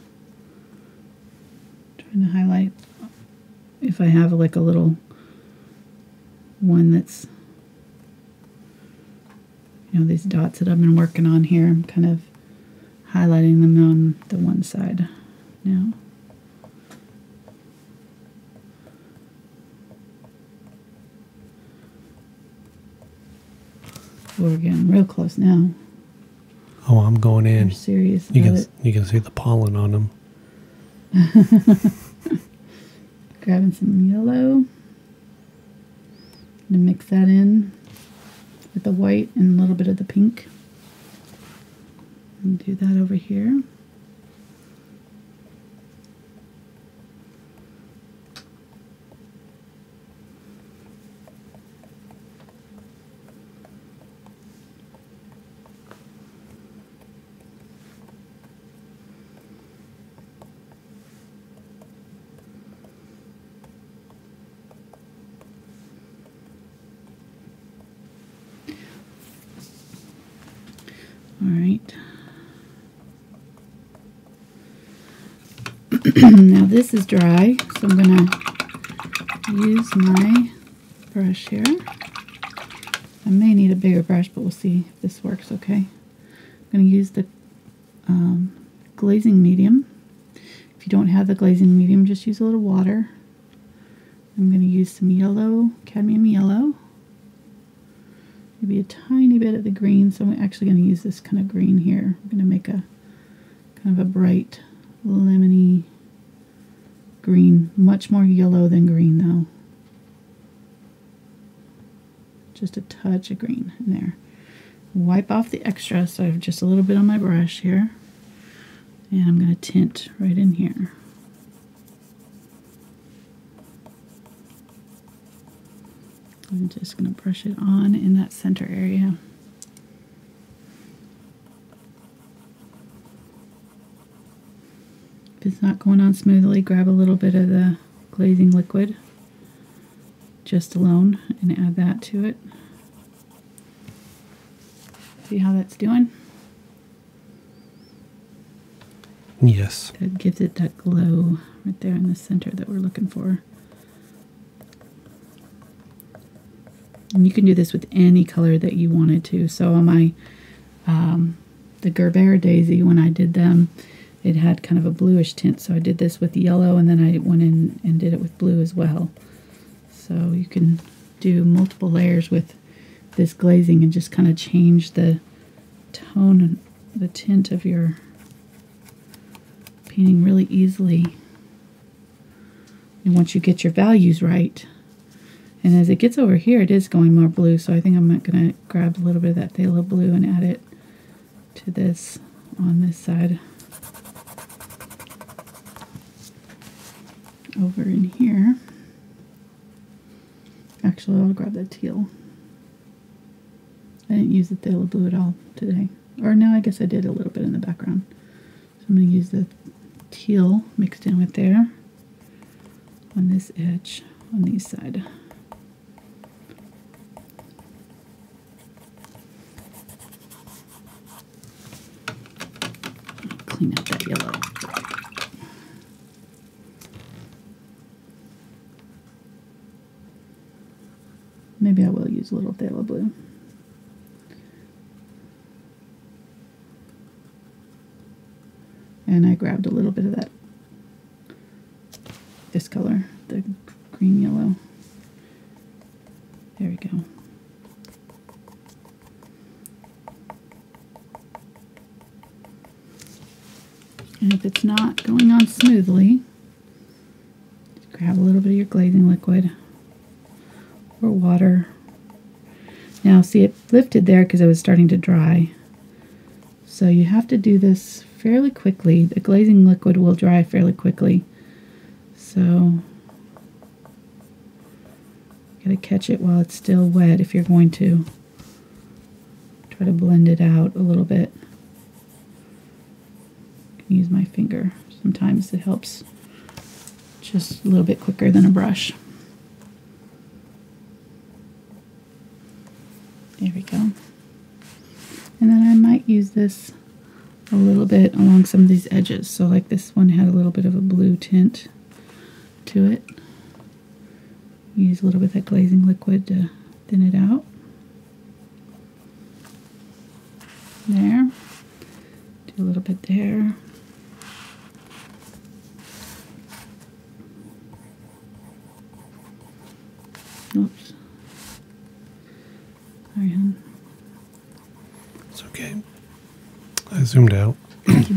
trying to highlight if I have like a little one that's, you know, these dots that I've been working on here. I'm kind of highlighting them on the one side now. We're getting real close now. Oh, I'm going in. We're serious You about it. You can see the pollen on them. Grabbing some yellow. And mix that in with the white and a little bit of the pink. And do that over here. All right. Now this is dry, so I'm going to use my brush here. I may need a bigger brush, but we'll see if this works okay. I'm going to use the glazing medium. If you don't have the glazing medium, just use a little water. I'm going to use some yellow, cadmium yellow. Maybe a tiny bit of the green, so I'm actually going to use this kind of green here. I'm going to make a kind of a bright lemony green, much more yellow than green though. Just a touch of green in there. Wipe off the extra, so I have just a little bit on my brush here. And I'm going to tint right in here. I'm just going to brush it on in that center area. If it's not going on smoothly, grab a little bit of the glazing liquid just alone and add that to it. See how that's doing? Yes. That gives it that glow right there in the center that we're looking for. And you can do this with any color that you wanted to. So on my the Gerber daisy, when I did them, it had kind of a bluish tint. So I did this with yellow, and then I went in and did it with blue as well. So you can do multiple layers with this glazing and just kind of change the tone and the tint of your painting really easily. And once you get your values right, and as it gets over here, it is going more blue, so I think I'm going to grab a little bit of that phthalo blue and add it to this on this side. Over in here. Actually, I'll grab that teal. I didn't use the phthalo blue at all today. Or no, I guess I did a little bit in the background. So I'm going to use the teal mixed in with there on this edge on these side. Clean up that yellow. Maybe I will use a little phthalo blue. And I grabbed a little bit of that, this color, the green yellow. There we go. And if it's not going on smoothly, grab a little bit of your glazing liquid or water. Now see, it lifted there because it was starting to dry. So you have to do this fairly quickly. The glazing liquid will dry fairly quickly. So you gotta catch it while it's still wet if you're going to try to blend it out a little bit. I can use my finger. Sometimes it helps just a little bit quicker than a brush. There we go. And then I might use this a little bit along some of these edges. So like this one had a little bit of a blue tint to it. Use a little bit of that glazing liquid to thin it out. There. Do a little bit there. Oops. Sorry, hon. It's okay. I zoomed out. Thank you.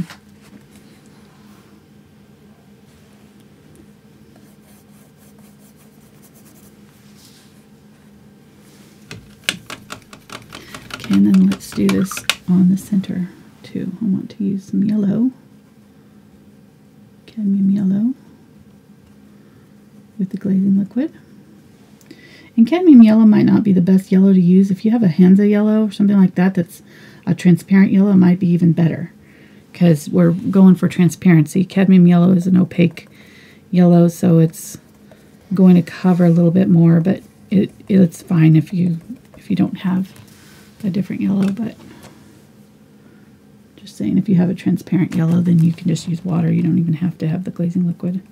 Okay, and then let's do this on the center too. I want to use some yellow, cadmium yellow, with the glazing liquid. And cadmium yellow might not be the best yellow to use. If you have a Hansa yellow or something like that that's a transparent yellow, it might be even better because we're going for transparency. Cadmium yellow is an opaque yellow, so it's going to cover a little bit more, but it's fine if you don't have a different yellow. But just saying, if you have a transparent yellow, then you can just use water. You don't even have to have the glazing liquid.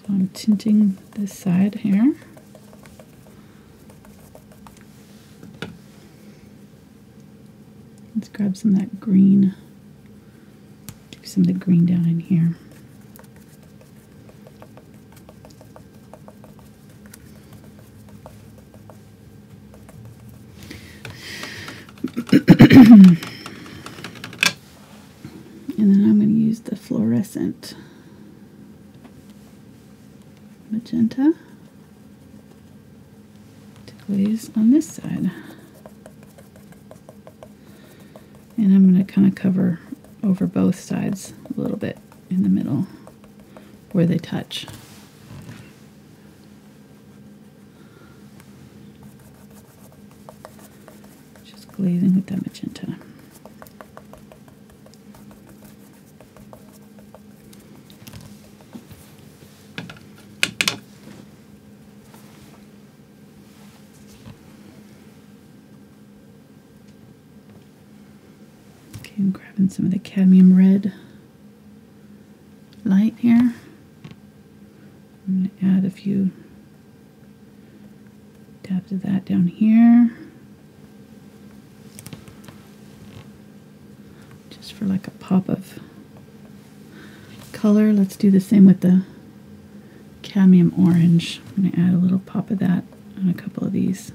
So I'm tinting this side here. Let's grab some of that green. Do some of the green down in here. And then I'm going to use the fluorescent magenta to glaze on this side. And I'm going to kind of cover over both sides a little bit in the middle where they touch. glazing with that magenta. Okay, I'm grabbing some of the cadmium red light here. I'm going to add a few dabs of that down here. Just for like a pop of color. Let's do the same with the cadmium orange. I'm going to add a little pop of that on a couple of these.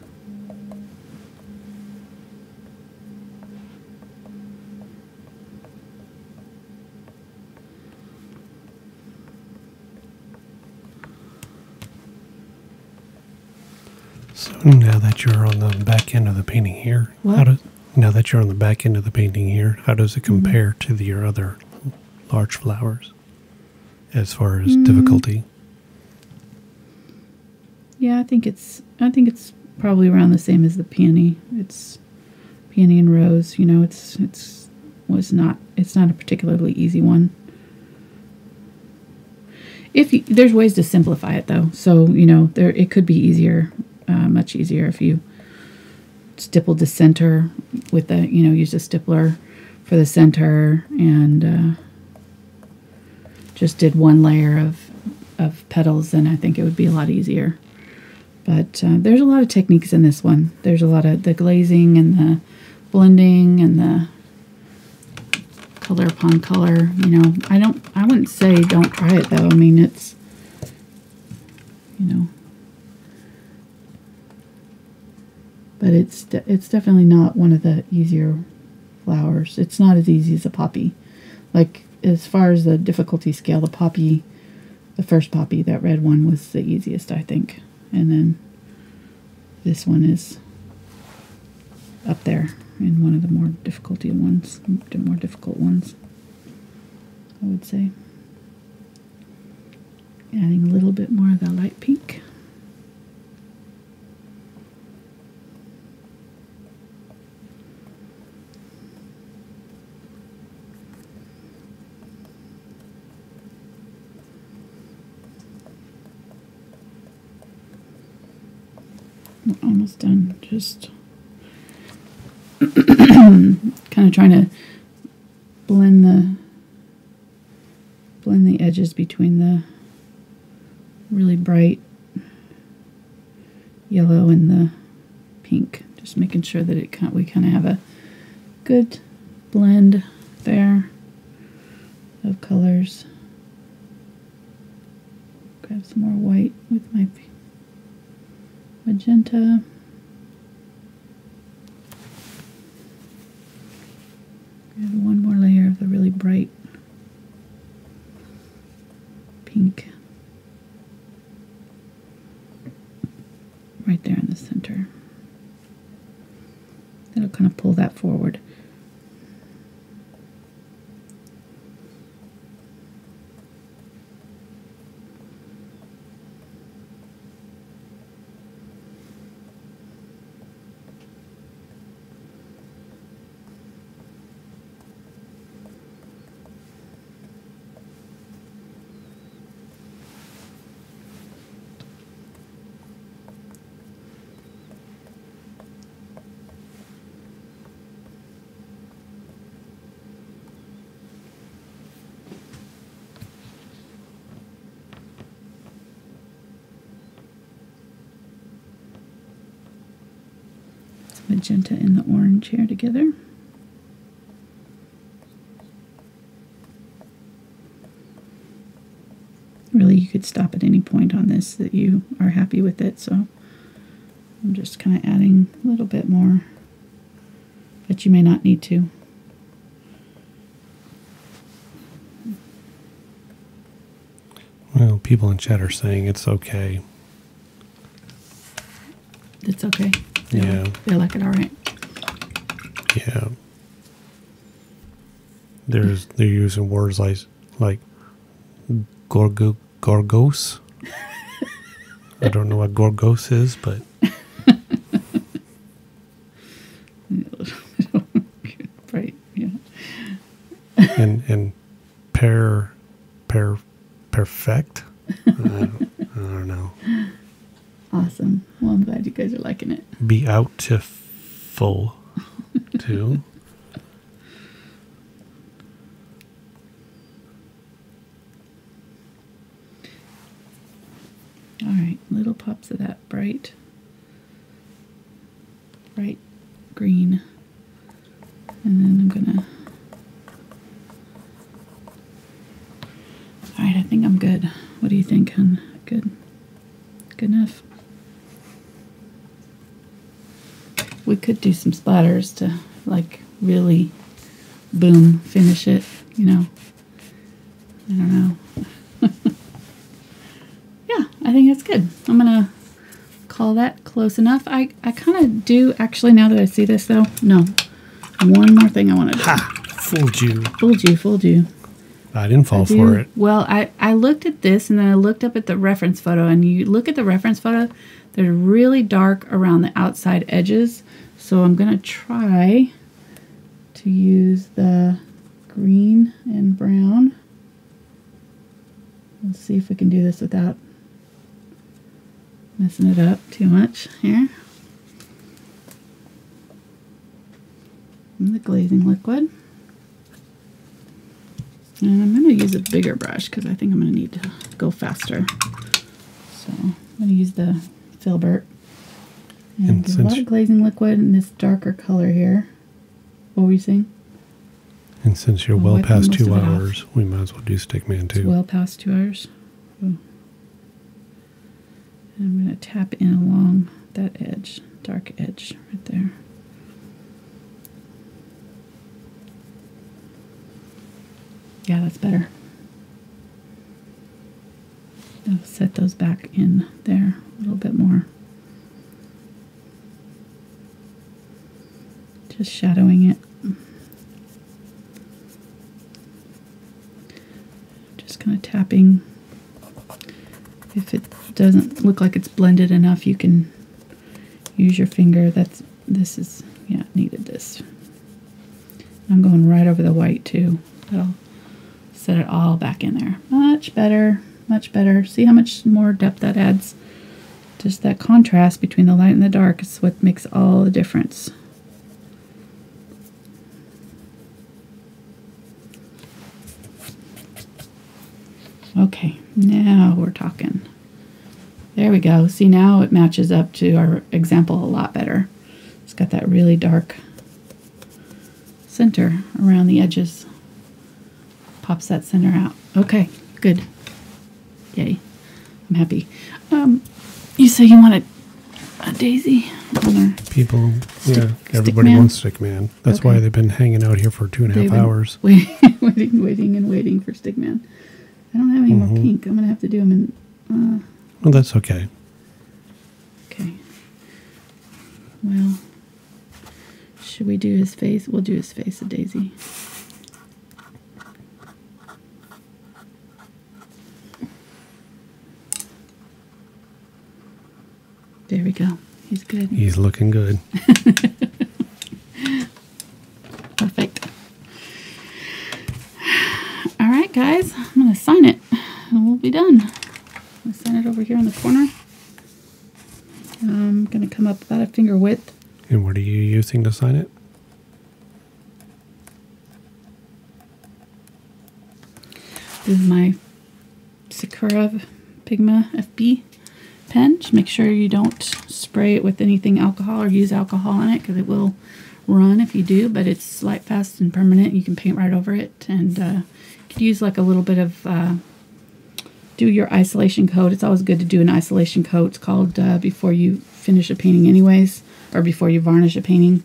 So now that you're on the back end of the painting here, What? now that you're on the back end of the painting here, how does it compare to your other large flowers as far as difficulty? Yeah, I think it's probably around the same as the peony. It's peony and rose. You know, it's not a particularly easy one. There's ways to simplify it though, so you know it could be easier, much easier if you stippled the center with the use a stippler for the center and just did one layer of petals. Then I think it would be a lot easier. But there's a lot of techniques in this one. There's a lot of the glazing and the blending and the color upon color. You know, I wouldn't say don't try it though. I mean, it's, but it's definitely not one of the easier flowers. It's not as easy as a poppy. Like as far as the difficulty scale, the first poppy, that red one was the easiest, I think. And then this one is up there in one of the more difficult ones, I would say. Adding a little bit more of that light pink. We're almost done. Just kind of trying to blend the edges between the really bright yellow and the pink. Just making sure that we kind of have a good blend there of colors. Grab some more white with my magenta. Add one more layer of the really bright pink right there in the center. That'll kind of pull that forward. Magenta and the orange here together. Really, you could stop at any point on this that you are happy with it, so I'm just kind of adding a little bit more, but you may not need to. Well, people in chat are saying it's okay. It's okay. Yeah. They like it all right. Yeah. They're using words like gorgos. I don't know what gorgos is, but and perfect. I don't know. Awesome. Well, I'm glad you guys are liking it. Beautiful too. All right, little pops of that bright green. And then I'm gonna, all right, I think I'm good. What do you think, hun? Good? Good enough? We could do some splatters to, like, really, boom, finish it, you know. I don't know. Yeah, I think that's good. I'm gonna call that close enough. I kind of do, actually, now that I see this, though, no. One more thing I want to do. Ha! Fooled you. Fooled you. I didn't fall for it. Well, I looked at this, and then I looked up at the reference photo, and you look at the reference photo, they're really dark around the outside edges. So I'm going to try to use the green and brown. Let's see if we can do this without messing it up too much here. And the glazing liquid. And I'm going to use a bigger brush because I think I'm going to need to go faster. So I'm going to use the Filbert. And a lot of glazing liquid in this darker color here. What were you saying? And since you're well past 2 hours, we might as well do Stickman too. It's well past 2 hours. Oh. And I'm going to tap in along that edge, dark edge right there. Yeah, that's better. I'll set those back in there a little bit more. Just shadowing it. Just kind of tapping. If it doesn't look like it's blended enough, you can use your finger. This is, yeah, needed this. I'm going right over the white too. That'll set it all back in there. Much better, much better. See how much more depth that adds? Just that contrast between the light and the dark is what makes all the difference. Okay, now we're talking. There we go. See, now it matches up to our example a lot better. It's got that really dark center around the edges. Pops that center out. Okay, good. Yay. I'm happy. You say you want a daisy? People, yeah, everybody wants Stickman. That's why they've been hanging out here for 2.5 hours. Waiting for Stickman. I don't have any more pink. I'm going to have to do them in... well, that's okay. Okay. Well, should we do his face? We'll do his face, a daisy. There we go. He's good. He's looking good. Perfect. All right, guys. I'm going to sign it, and we'll be done. I'll sign it over here in the corner. I'm going to come up about a finger width. And what are you using to sign it? This is my Sakura Pigma FB pen. Just make sure you don't spray it with anything alcohol or use alcohol on it, because it will run if you do, but it's light fast and permanent. You can paint right over it, and you could use like a little bit of do your isolation coat. It's always good to do an isolation coat. It's called before you finish a painting anyways, or before you varnish a painting.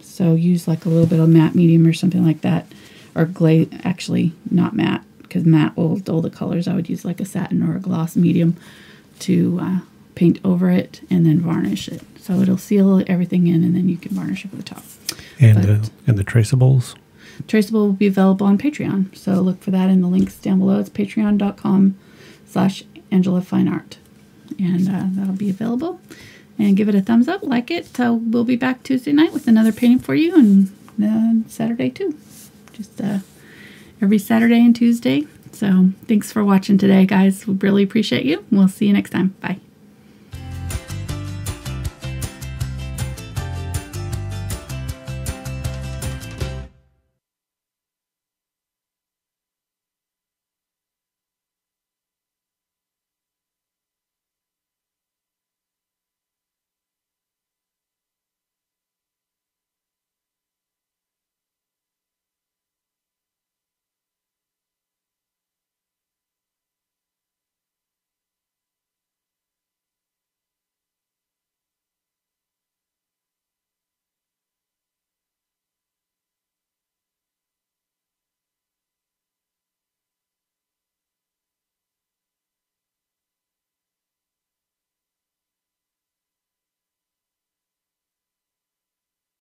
So use like a little bit of matte medium or something like that, or glaze, actually not matte, because matte will dull the colors. I would use like a satin or a gloss medium to paint over it and then varnish it. So it'll seal everything in, and then you can varnish over the top. And the traceables? Traceable will be available on Patreon. So look for that in the links down below. It's patreon.com/AngelaFineArt. And that'll be available. And give it a thumbs up, like it. We'll be back Tuesday night with another painting for you, and Saturday too. Just every Saturday and Tuesday. So thanks for watching today, guys. We really appreciate you. We'll see you next time. Bye.